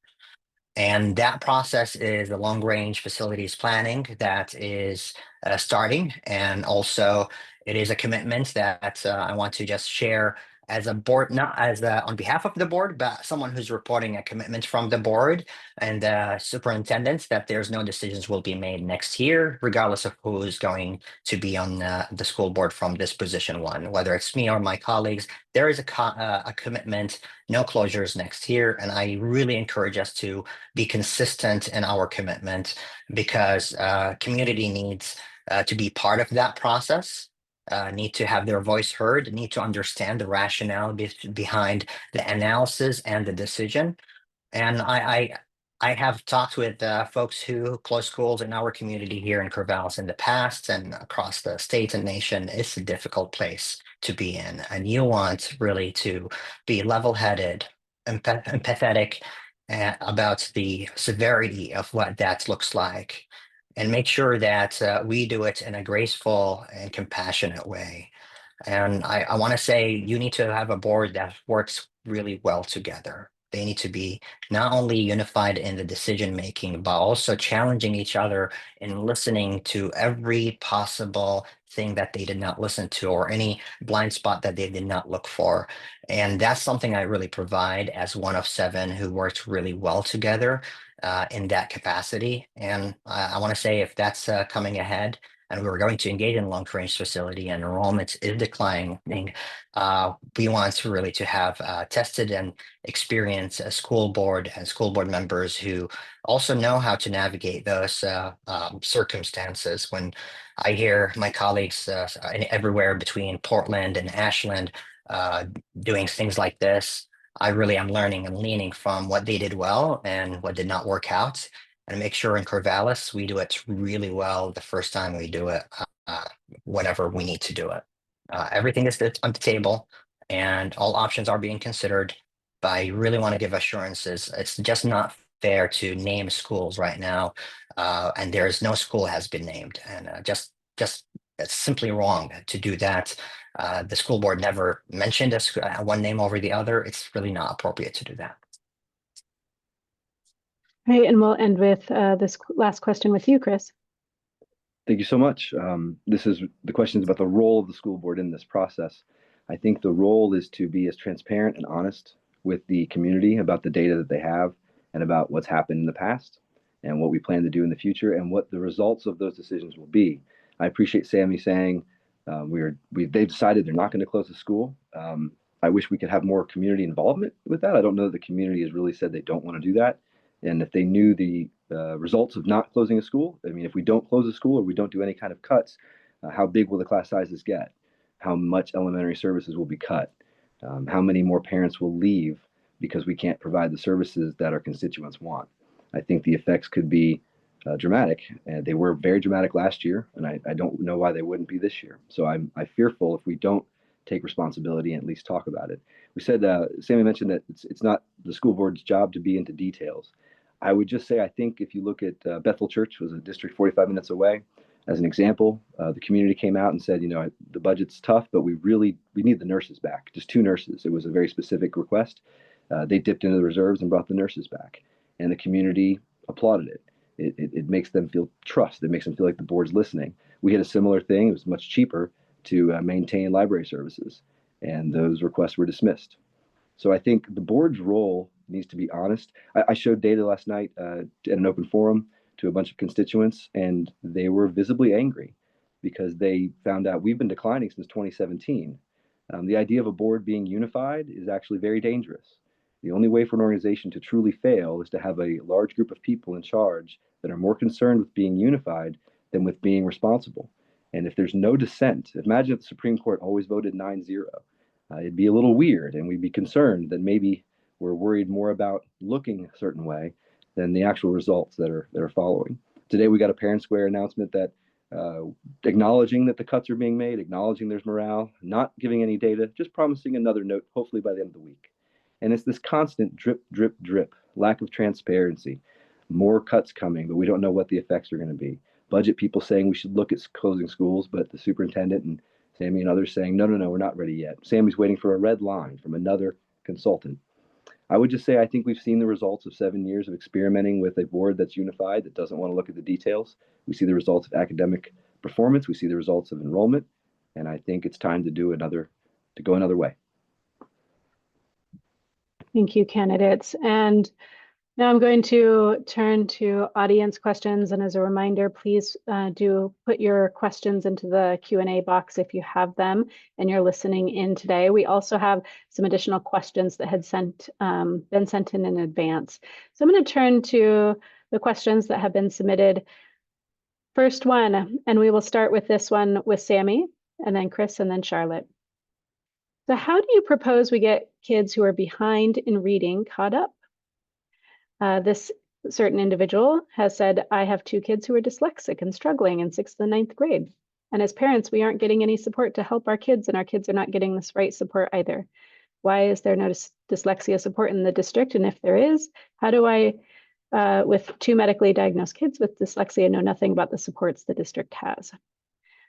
And that process is the long range facilities planning that is starting. And also it is a commitment that I want to just share as a board, not as on behalf of the board, but someone who's reporting a commitment from the board and superintendents that there's no decisions will be made next year, regardless of who is going to be on the school board from this position one, whether it's me or my colleagues. There is a commitment, no closures next year. And I really encourage us to be consistent in our commitment, because community needs to be part of that process, need to have their voice heard, need to understand the rationale behind the analysis and the decision. And I have talked with folks who close schools in our community here in Corvallis in the past and across the state and nation. It's a difficult place to be in, and you want really to be level-headed, empathetic about the severity of what that looks like, and make sure that we do it in a graceful and compassionate way. And I want to say you need to have a board that works really well together. They need to be not only unified in the decision making, but also challenging each other in listening to every possible thing that they did not listen to, or any blind spot that they did not look for. And that's something I really provide as one of 7 who worked really well together in that capacity. And I want to say, if that's coming ahead, and we were going to engage in a long-range facility and enrollment is declining, we want to really to have tested and experienced school board and school board members who also know how to navigate those circumstances. When I hear my colleagues everywhere between Portland and Ashland doing things like this, I really am learning and leaning from what they did well and what did not work out, and make sure in Corvallis we do it really well the first time we do it, whenever we need to do it. Everything is on the table and all options are being considered, but I really want to give assurances. It's just not fair to name schools right now, and there is no school has been named, and just it's simply wrong to do that. The school board never mentioned one name over the other. It's really not appropriate to do that. Right, and we'll end with this last question with you, Chris. Thank you so much. This is the questions about the role of the school board in this process. I think the role is to be as transparent and honest with the community about the data that they have and about what's happened in the past and what we plan to do in the future and what the results of those decisions will be. I appreciate Sami saying they've decided they're not going to close the school. I wish we could have more community involvement with that. I don't know that the community has really said they don't want to do that. And if they knew the results of not closing a school, I mean, if we don't close a school or we don't do any kind of cuts, how big will the class sizes get? How much elementary services will be cut? How many more parents will leave because we can't provide the services that our constituents want? I think the effects could be dramatic, and they were very dramatic last year, and I don't know why they wouldn't be this year. So I'm fearful if we don't take responsibility and at least talk about it. We said, Sami mentioned that it's not the school board's job to be into details. I would just say, I think if you look at Bethel Church was a district 45 minutes away. As an example, the community came out and said, the budget's tough, but we need the nurses back, just 2 nurses. It was a very specific request. They dipped into the reserves and brought the nurses back, and the community applauded it. It makes them feel trust. It makes them feel like the board's listening. We had a similar thing. It was much cheaper to maintain library services, and those requests were dismissed. So I think the board's role needs to be honest. I showed data last night at an open forum to a bunch of constituents, and they were visibly angry because they found out we've been declining since 2017. The idea of a board being unified is actually very dangerous. The only way for an organization to truly fail is to have a large group of people in charge that are more concerned with being unified than with being responsible. And if there's no dissent, imagine if the Supreme Court always voted 9-0. It'd be a little weird, and we'd be concerned that maybe we're worried more about looking a certain way than the actual results that are following. Today, we got a Parent Square announcement that acknowledging that the cuts are being made, acknowledging there's morale, not giving any data, just promising another note, hopefully by the end of the week. And it's this constant drip, drip, drip, lack of transparency, more cuts coming, but we don't know what the effects are going to be. Budget people saying we should look at closing schools, but the superintendent and Sami and others saying, no, we're not ready yet. Sami's waiting for a red line from another consultant. I would just say I think we've seen the results of 7 years of experimenting with a board that's unified, that doesn't want to look at the details. We see the results of academic performance. We see the results of enrollment. And I think it's time to go another way. Thank you, candidates. And now I'm going to turn to audience questions. And as a reminder, please do put your questions into the Q&A box if you have them and you're listening in today. We also have some additional questions that had been sent in advance. So I'm going to turn to the questions that have been submitted. First one, and we will start with this one with Sami, and then Chris, and then Charlotte. So how do you propose we get kids who are behind in reading caught up? This certain individual has said, I have 2 kids who are dyslexic and struggling in 6th and 9th grade. And as parents, we aren't getting any support to help our kids, and our kids are not getting this right support either. Why is there no dyslexia support in the district? And if there is, how do I, with 2 medically diagnosed kids with dyslexia, know nothing about the supports the district has?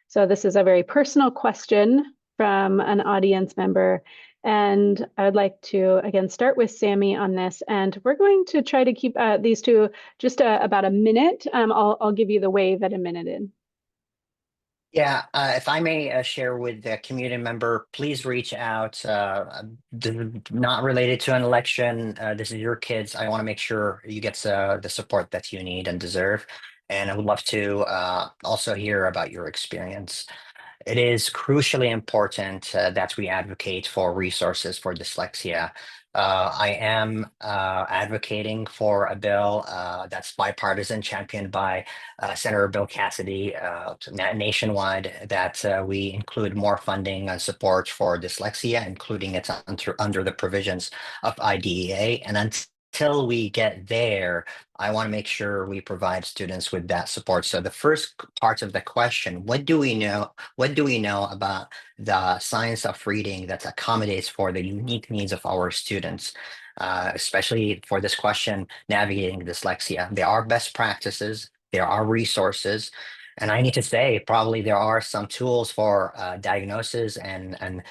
So this is a very personal question from an audience member. And I would like to, again, start with Sami on this. And we're going to try to keep these two just about a minute. I'll give you the wave at a minute in. Yeah, if I may share with the community member, please reach out. Not related to an election. This is your kids. I want to make sure you get the support that you need and deserve. and I would love to also hear about your experience. It is crucially important that we advocate for resources for dyslexia. I am advocating for a bill that's bipartisan, championed by Senator Bill Cassidy nationwide, that we include more funding and support for dyslexia, including it under the provisions of IDEA. And until we get there, I want to make sure we provide students with that support. So the first part of the question, what do we know about the science of reading that accommodates for the unique needs of our students, especially for this question, navigating dyslexia? There are best practices, there are resources, and I need to say, probably there are some tools for diagnosis and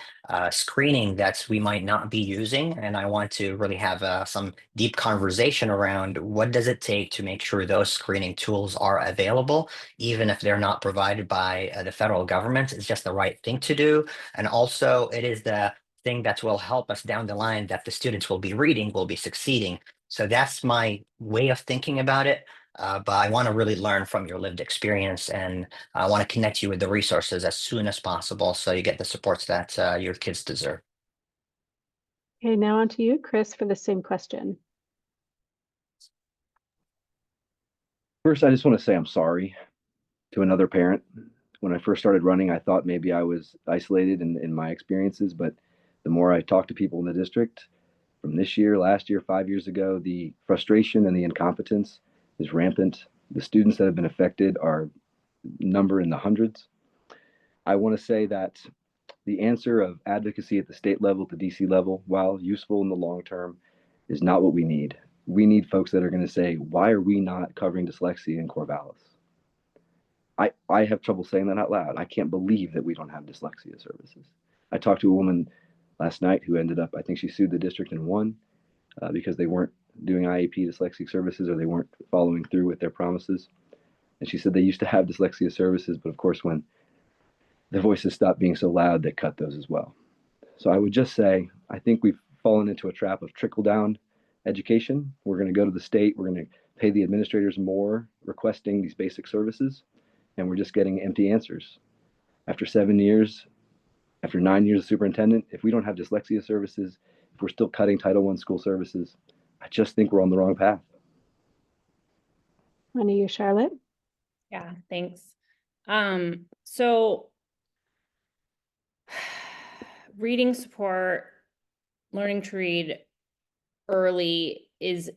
screening that we might not be using. And I want to really have some deep conversation around what does it take to make sure those screening tools are available, even if they're not provided by the federal government. It's just the right thing to do. And also it is the thing that will help us down the line, that the students will be reading, will be succeeding. So that's my way of thinking about it. But I want to really learn from your lived experience, and I want to connect you with the resources as soon as possible so you get the supports that your kids deserve. Okay, now on to you, Chris, for the same question. First, I just want to say I'm sorry to another parent. When I first started running, I thought maybe I was isolated in my experiences, but the more I talk to people in the district from this year, last year, 5 years ago, the frustration and the incompetence is rampant. The students that have been affected are number in the hundreds. I want to say that the answer of advocacy at the state level to DC level, while useful in the long term, is not what we need. We need folks that are going to say, why are we not covering dyslexia in Corvallis? I have trouble saying that out loud. I can't believe that we don't have dyslexia services. I talked to a woman last night who ended up, I think she sued the district and won because they weren't doing IEP dyslexic services, or they weren't following through with their promises. And she said they used to have dyslexia services, but of course, when the voices stopped being so loud, they cut those as well. So I would just say, I think we've fallen into a trap of trickle down education. We're going to go to the state, we're going to pay the administrators more requesting these basic services, and we're just getting empty answers. After 7 years, after 9 years as superintendent, if we don't have dyslexia services, if we're still cutting Title I school services, I just think we're on the wrong path. On to you, Charlotte. Yeah, thanks. So reading support, learning to read early is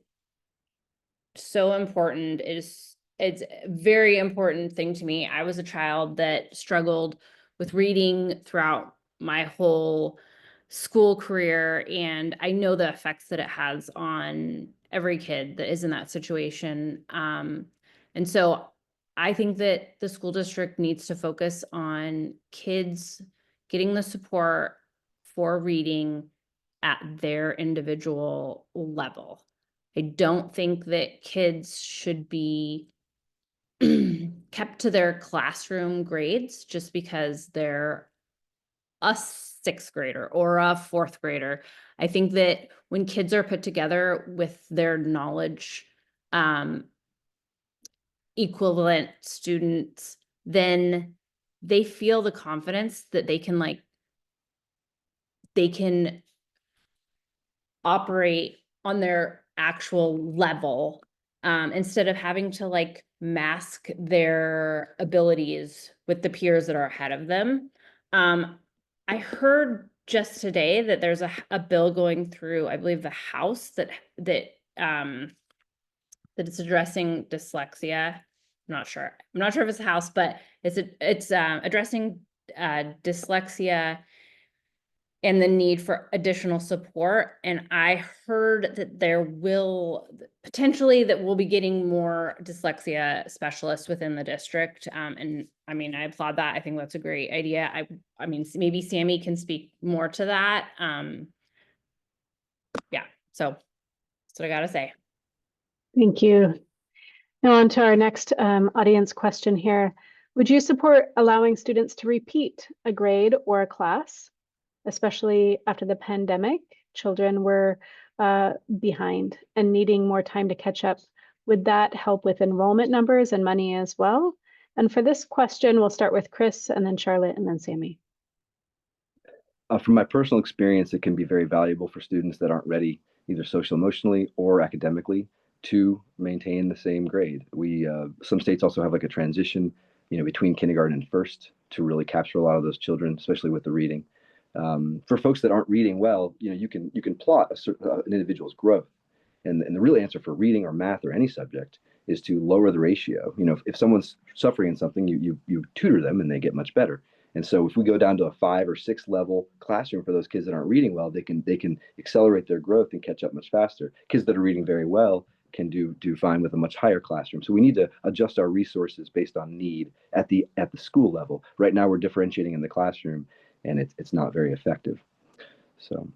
so important. It's a very important thing to me. I was a child that struggled with reading throughout my whole school career, and I know the effects that it has on every kid that is in that situation. And so I think that the school district needs to focus on kids getting the support for reading at their individual level. I don't think that kids should be kept to their classroom grades just because they're a sixth grader or a fourth grader. I think that when kids are put together with their knowledge equivalent students, then they feel the confidence that they can operate on their actual level, instead of having to mask their abilities with the peers that are ahead of them. I heard just today that there's a bill going through, I believe, the House that it's addressing dyslexia. I'm not sure if it's the House, but it's addressing dyslexia and the need for additional support. And I heard that there will potentially that we'll be getting more dyslexia specialists within the district. And I mean, I applaud that. I think that's a great idea. I mean, maybe Sami can speak more to that. Yeah, so that's what I gotta say. Thank you. Now on to our next audience question here. Would you support allowing students to repeat a grade or a class, especially after the pandemic? Children were behind and needing more time to catch up Would that help with enrollment numbers and money as well? And for this question, we'll start with Chris and then Charlotte and then Sami. From my personal experience, it can be very valuable for students that aren't ready, either social emotionally or academically, to maintain the same grade. Some states also have like a transition, between kindergarten and first to really capture a lot of those children, especially with the reading. For folks that aren't reading well, you can plot an individual's growth, and the real answer for reading or math or any subject is to lower the ratio. If someone's suffering in something, you tutor them and they get much better. And so if we go down to a 5 or 6 level classroom for those kids that aren't reading well, they can accelerate their growth and catch up much faster. Kids that are reading very well can do fine with a much higher classroom. So we need to adjust our resources based on need at the school level. Right now we're differentiating in the classroom, and it's not very effective. So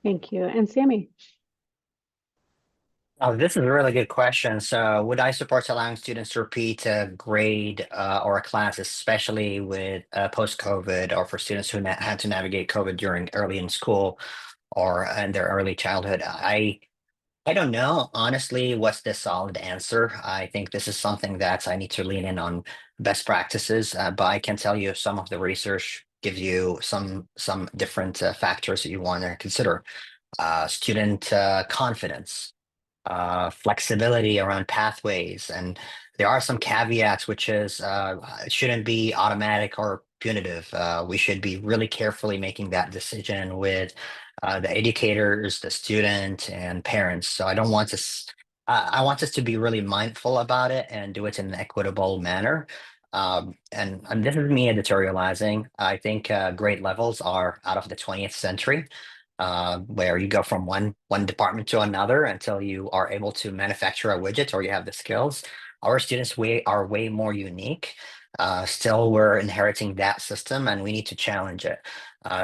Thank you. And Sami. Oh, this is a really good question. So, would I support allowing students to repeat a grade or a class, especially with post-COVID, or for students who had to navigate COVID during early in school or in their early childhood? I don't know, honestly, what's the solid answer. I think this is something that I need to lean in on best practices, but I can tell you some of the research gives you some different factors that you want to consider. Student confidence, flexibility around pathways. And there are some caveats, which is it shouldn't be automatic or punitive. We should be really carefully making that decision with the educators, the student, and parents. So I don't want us. I want us to be really mindful about it and do it in an equitable manner. And this is me editorializing. I think grade levels are out of the 20th century, where you go from one department to another until you are able to manufacture a widget or you have the skills. Our students are way more unique. Still, we're inheriting that system, and we need to challenge it.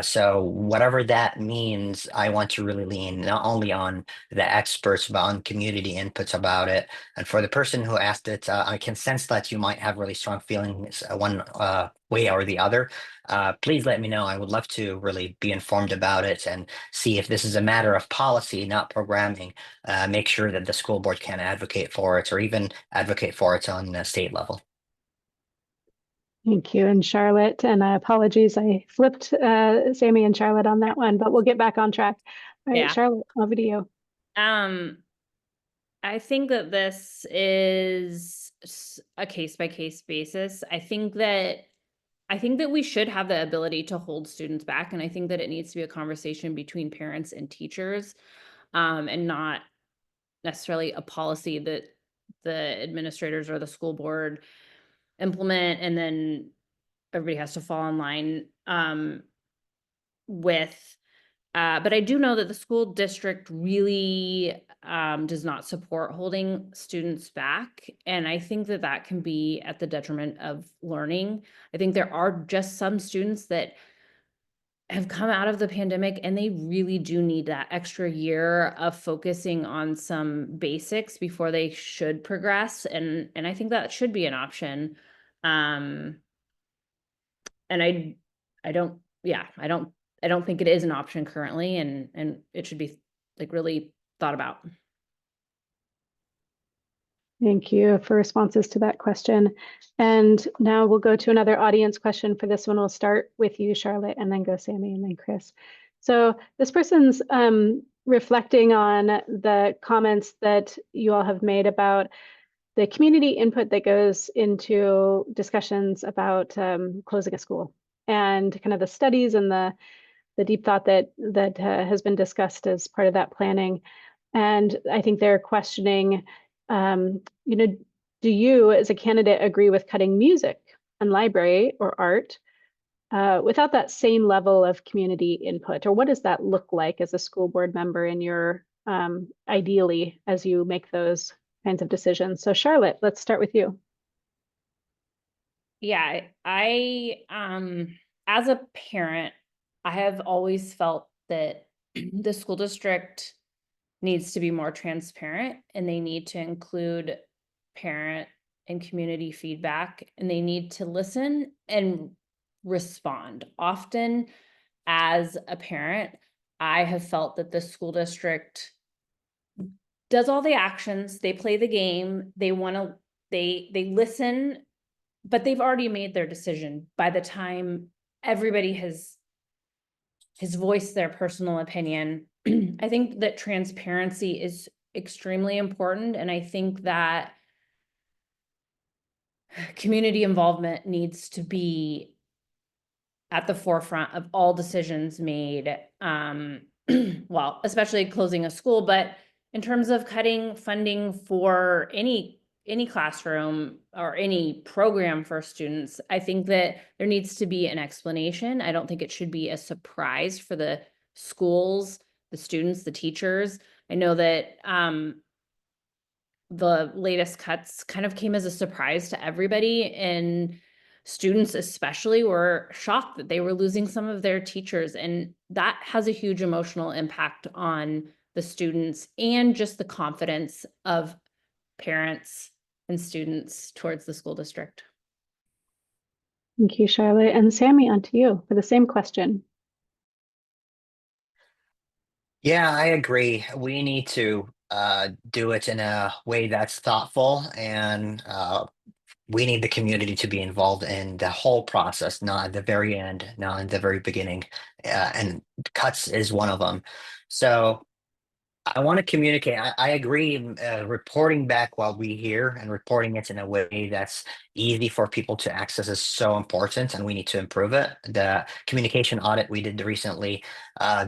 So whatever that means, I want to really lean not only on the experts, but on community inputs about it. And for the person who asked it, I can sense that you might have really strong feelings one way or the other. Please let me know. I would love to really be informed about it and see if this is a matter of policy, not programming. Make sure that the school board can advocate for it, or even advocate for it on the state level. Thank you. And Charlotte, and apologies, I flipped Sami and Charlotte on that one, but we'll get back on track. All right, Yeah. Charlotte, over to you. I think that this is a case-by-case basis. I think that we should have the ability to hold students back, and I think that it needs to be a conversation between parents and teachers, and not necessarily a policy that the administrators or the school board implement and then everybody has to fall in line with. But I do know that the school district really does not support holding students back. And I think that that can be at the detriment of learning. I think there are just some students that have come out of the pandemic and they really do need that extra year of focusing on some basics before they should progress. And I think that should be an option. And I don't think it is an option currently, and it should be like really thought about. Thank you for responses to that question. And now we'll go to another audience question. For this one, we'll start with you, Charlotte, and then go Sami and then Chris. So this person's reflecting on the comments that you all have made about the community input that goes into discussions about closing a school, and kind of the studies and the deep thought that has been discussed as part of that planning. And I think they're questioning, do you as a candidate agree with cutting music and library or art without that same level of community input? Or what does that look like as a school board member in your ideally as you make those kinds of decisions? So Charlotte, let's start with you. Yeah, I as a parent, I have always felt that the school district needs to be more transparent, and they need to include parent and community feedback, and they need to listen and respond. Often as a parent, I have felt that the school district does all the actions, they play the game, they want to, they listen, but they've already made their decision by the time everybody has voiced their personal opinion. I think that transparency is extremely important, and I think that community involvement needs to be at the forefront of all decisions made. Well, especially closing a school, but in terms of cutting funding for any classroom or any program for students, I think that there needs to be an explanation. I don't think it should be a surprise for the schools, the students, the teachers. I know that the latest cuts kind of came as a surprise to everybody, and students especially were shocked that they were losing some of their teachers, and that has a huge emotional impact on the students and just the confidence of parents and students towards the school district. Thank you, Charlotte. And Sami, on to you for the same question. Yeah, I agree. We need to do it in a way that's thoughtful, and we need the community to be involved in the whole process, not at the very end, not in the very beginning. And cuts is one of them. So I want to communicate. I agree. Reporting back what we hear and reporting it in a way that's easy for people to access is so important, and we need to improve it. The communication audit we did recently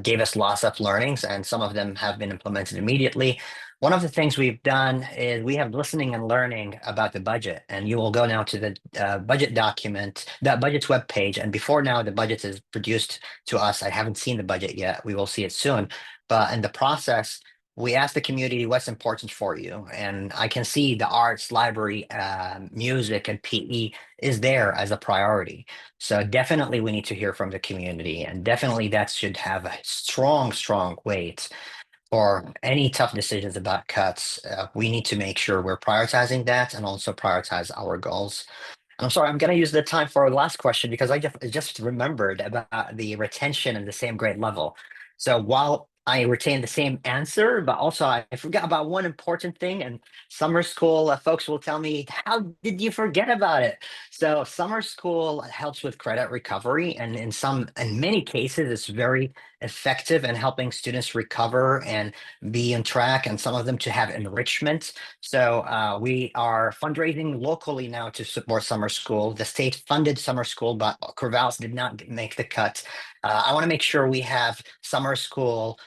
gave us lots of learnings, and some of them have been implemented immediately. One of the things we've done is we have listening and learning about the budget, and you will go now to the budget document, that budget's web page. And before now, the budget is produced to us. I haven't seen the budget yet. We will see it soon. But in the process, we ask the community what's important for you. And I can see the arts, library, music, and PE is there as a priority. So definitely we need to hear from the community, and definitely that should have a strong, strong weight for any tough decisions about cuts. We need to make sure we're prioritizing that and also prioritize our goals. I'm sorry, I'm going to use the time for a last question because I just remembered about the retention in the same grade level. So while I retain the same answer, but also I forgot about one important thing, and summer school folks will tell me, how did you forget about it? So summer school helps with credit recovery, and in many cases, it's very effective in helping students recover and be on track, and some of them to have enrichment. So we are fundraising locally now to support summer school. The state funded summer school, but Corvallis did not make the cut. I want to make sure we have summer school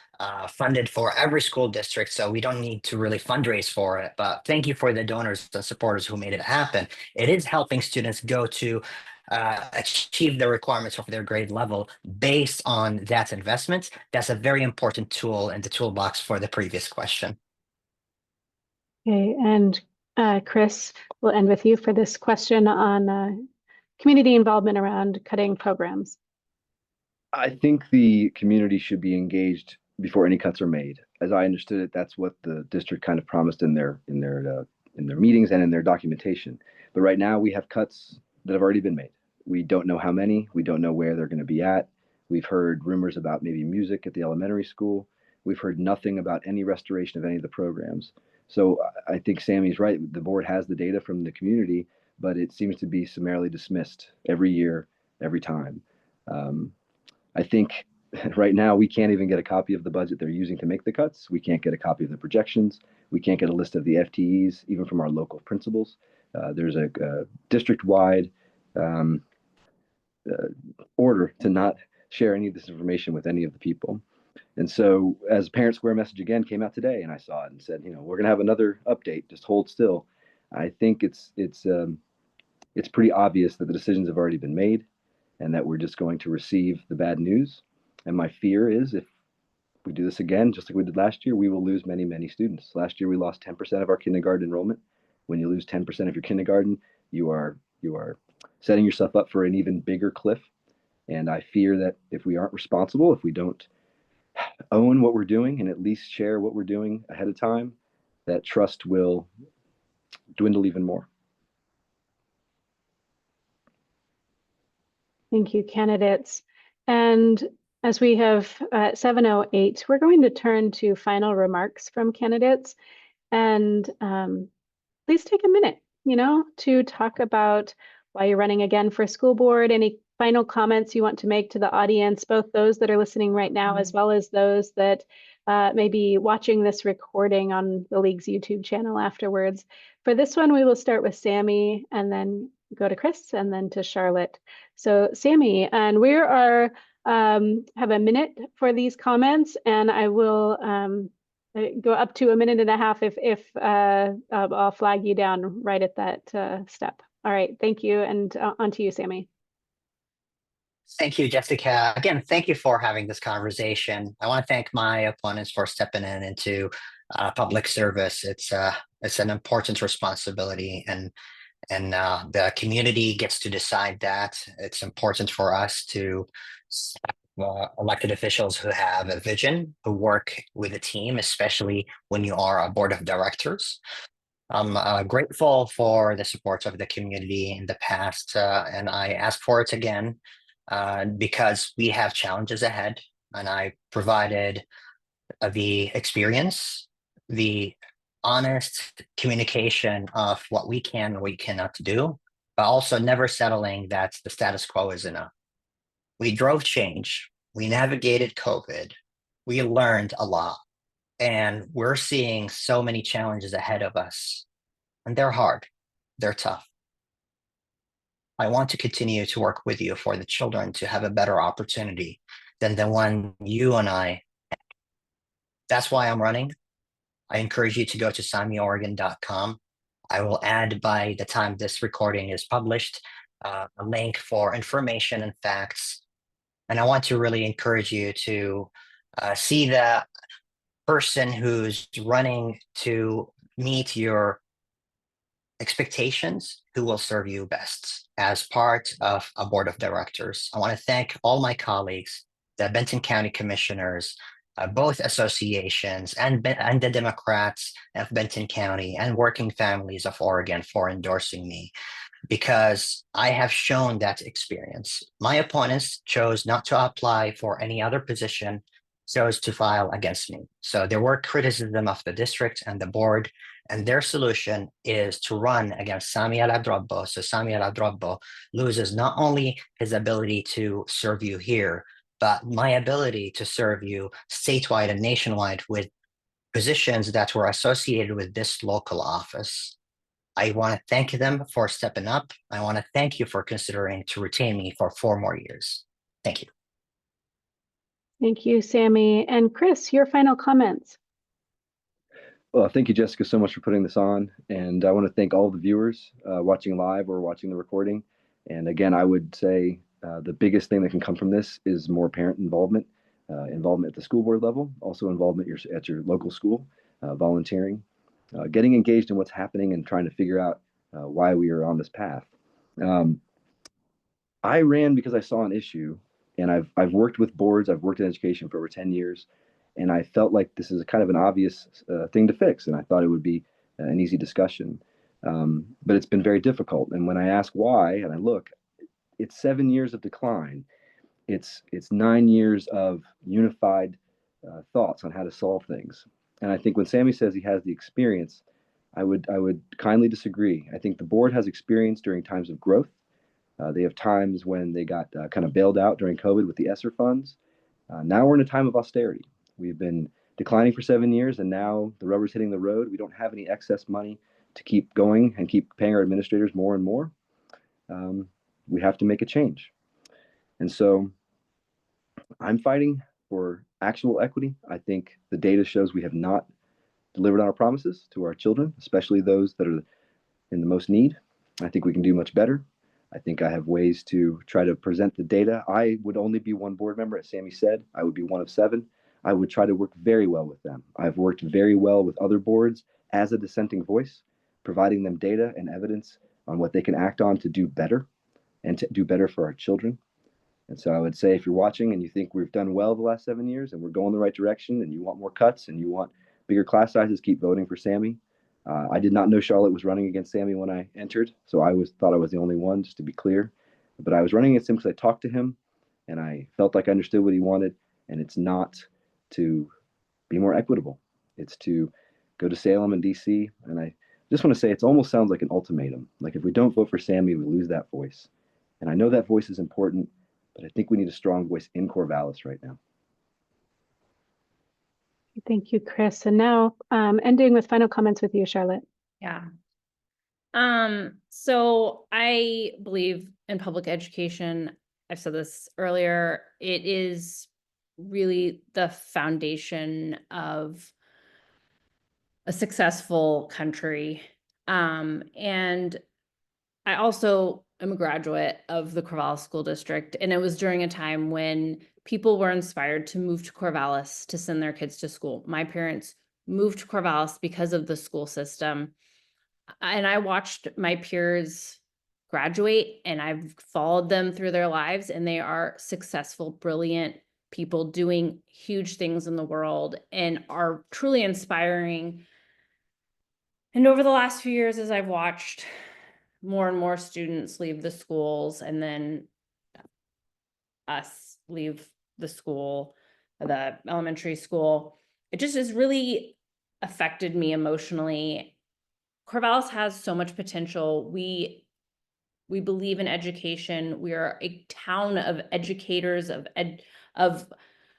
funded for every school district, so we don't need to really fundraise for it. But thank you for the donors and supporters who made it happen. It is helping students go to achieve the requirements of their grade level based on that investment. That's a very important tool in the toolbox for the previous question. Okay, and Chris, we'll end with you for this question on community involvement around cutting programs. I think the community should be engaged before any cuts are made. As I understood it, that's what the district kind of promised in their meetings and in their documentation. But right now we have cuts that have already been made. We don't know how many. We don't know where they're going to be at. We've heard rumors about maybe music at the elementary school. We've heard nothing about any restoration of any of the programs. So I think Sami's right. The board has the data from the community, but it seems to be summarily dismissed every year, every time. I think right now we can't even get a copy of the budget they're using to make the cuts. We can't get a copy of the projections. We can't get a list of the FTEs, even from our local principals. There's a district-wide order to not share any of this information with any of the people. And so as Parent Square message again came out today, and I saw it and said, we're going to have another update, just hold still. I think it's pretty obvious that the decisions have already been made, and that we're just going to receive the bad news. And my fear is if we do this again, just like we did last year, we will lose many, many students. Last year, we lost 10% of our kindergarten enrollment. When you lose 10% of your kindergarten, you are setting yourself up for an even bigger cliff. And I fear that if we aren't responsible, if we don't own what we're doing and at least share what we're doing ahead of time, that trust will dwindle even more. Thank you, candidates. And as we have 7:08, we're going to turn to final remarks from candidates. And please take a minute, to talk about why you're running again for school board. Any final comments you want to make to the audience, both those that are listening right now, as well as those that may be watching this recording on the League's YouTube channel afterwards. For this one, we will start with Sami and then go to Chris and then to Charlotte. So Sami, and we are have a minute for these comments, and I will go up to a minute and a half if I'll flag you down right at that step. All right, thank you, and on to you, Sami. Thank you, Jessica. Again, thank you for having this conversation. I want to thank my opponents for stepping into public service. It's an important responsibility, and the community gets to decide that. It's important for us to elected officials who have a vision, who work with a team, especially when you are a board of directors. I'm grateful for the support of the community in the past, and I ask for it again because we have challenges ahead, and I provided the experience, the honest communication of what we can and what we cannot do, but also never settling that the status quo is enough. We drove change. We navigated COVID. We learned a lot. And we're seeing so many challenges ahead of us. And they're hard. They're tough. I want to continue to work with you for the children to have a better opportunity than the one you and I. That's why I'm running. I encourage you to go to samiOregon.com. I will add, by the time this recording is published, a link for information and facts. And I want to really encourage you to see the person who's running to meet your expectations, who will serve you best as part of a board of directors. I want to thank all my colleagues, the Benton County Commissioners, both associations, and the Democrats of Benton County and Working Families of Oregon for endorsing me, because I have shown that experience. My opponents chose not to apply for any other position, chose to file against me. So there were criticism of the district and the board, and their solution is to run against Sami Al-Abdrabbuh. So Sami Al-Abdrabbuh loses not only his ability to serve you here, but my ability to serve you statewide and nationwide with positions that were associated with this local office. I want to thank them for stepping up. I want to thank you for considering to retain me for 4 more years. Thank you. Thank you, Sami. And Chris, your final comments. Well, thank you, Jessica, so much for putting this on. And I want to thank all the viewers watching live or watching the recording. And again, I would say the biggest thing that can come from this is more parent involvement, involvement at the school board level, also involvement at your local school, volunteering, getting engaged in what's happening and trying to figure out why we are on this path. I ran because I saw an issue, and I've worked with boards, I've worked in education for over 10 years, and I felt like this is kind of an obvious thing to fix, and I thought it would be an easy discussion. But it's been very difficult, and when I ask why, and I look, it's 7 years of decline. It's 9 years of unified thoughts on how to solve things. And I think when Sami says he has the experience, I would kindly disagree. I think the board has experience during times of growth. They have times when they got kind of bailed out during COVID with the ESSER funds. Now we're in a time of austerity. We've been declining for 7 years, and now the rubber's hitting the road. We don't have any excess money to keep going and keep paying our administrators more and more. We have to make a change. And so I'm fighting for actual equity. I think the data shows we have not delivered on our promises to our children, especially those that are in the most need. I think we can do much better. I think I have ways to try to present the data. I would only be one board member, as Sami said. I would be one of 7. I would try to work very well with them. I've worked very well with other boards as a dissenting voice, providing them data and evidence on what they can act on to do better and to do better for our children. And so I would say, if you're watching and you think we've done well the last 7 years and we're going the right direction and you want more cuts and you want bigger class sizes, keep voting for Sami. I did not know Charlotte was running against Sami when I entered, so I thought I was the only one, just to be clear. But I was running against him because I talked to him and I felt like I understood what he wanted. And it's not to be more equitable. It's to go to Salem and DC. And I just want to say, it almost sounds like an ultimatum. Like if we don't vote for Sami, we lose that voice. And I know that voice is important, but I think we need a strong voice in Corvallis right now. Thank you, Chris. And now ending with final comments with you, Charlotte. Yeah. So I believe in public education. I've said this earlier. It is really the foundation of a successful country. And I also am a graduate of the Corvallis School District, and it was during a time when people were inspired to move to Corvallis to send their kids to school. My parents moved to Corvallis because of the school system. And I watched my peers graduate, and I've followed them through their lives, and they are successful, brilliant people doing huge things in the world and are truly inspiring. And over the last few years, as I've watched more and more students leave the schools and then us leave the school, the elementary school, it just has really affected me emotionally. Corvallis has so much potential. We believe in education. We are a town of educators,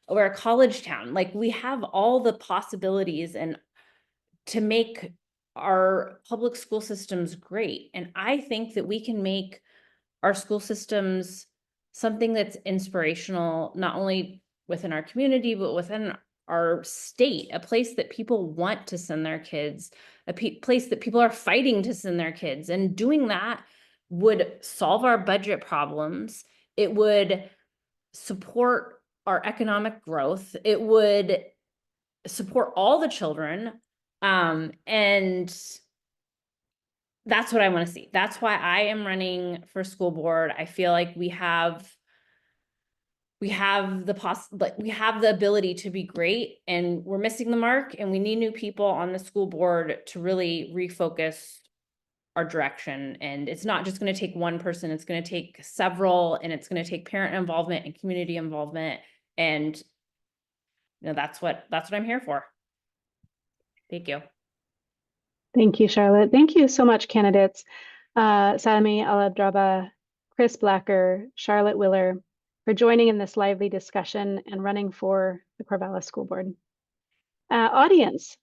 we're a college town. Like, we have all the possibilities and to make our public school systems great. And I think that we can make our school systems something that's inspirational, not only within our community, but within our state, a place that people want to send their kids, a place that people are fighting to send their kids. And doing that would solve our budget problems. It would support our economic growth. It would support all the children. And that's what I want to see. That's why I am running for school board. I feel like we have the ability to be great, and we're missing the mark, and we need new people on the school board to really refocus our direction. And it's not just going to take one person, it's going to take several, and it's going to take parent involvement and community involvement. And that's what I'm here for. Thank you. Thank you, Charlotte. Thank you so much, candidates. Sami Al-Abdrabbuh, Chris Blacker, Charlotte Willer, for joining in this lively discussion and running for the Corvallis School Board. Audience,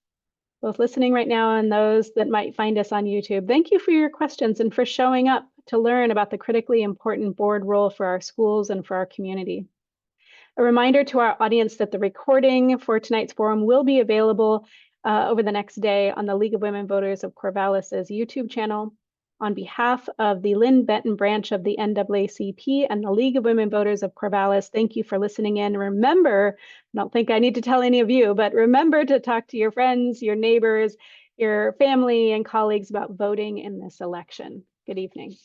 both listening right now and those that might find us on YouTube, thank you for your questions and for showing up to learn about the critically important board role for our schools and for our community. A reminder to our audience that the recording for tonight's forum will be available over the next day on the League of Women Voters of Corvallis's YouTube channel. On behalf of the Linn Benton Branch of the NAACP and the League of Women Voters of Corvallis, thank you for listening in. Remember, I don't think I need to tell any of you, but remember to talk to your friends, your neighbors, your family and colleagues about voting in this election. Good evening.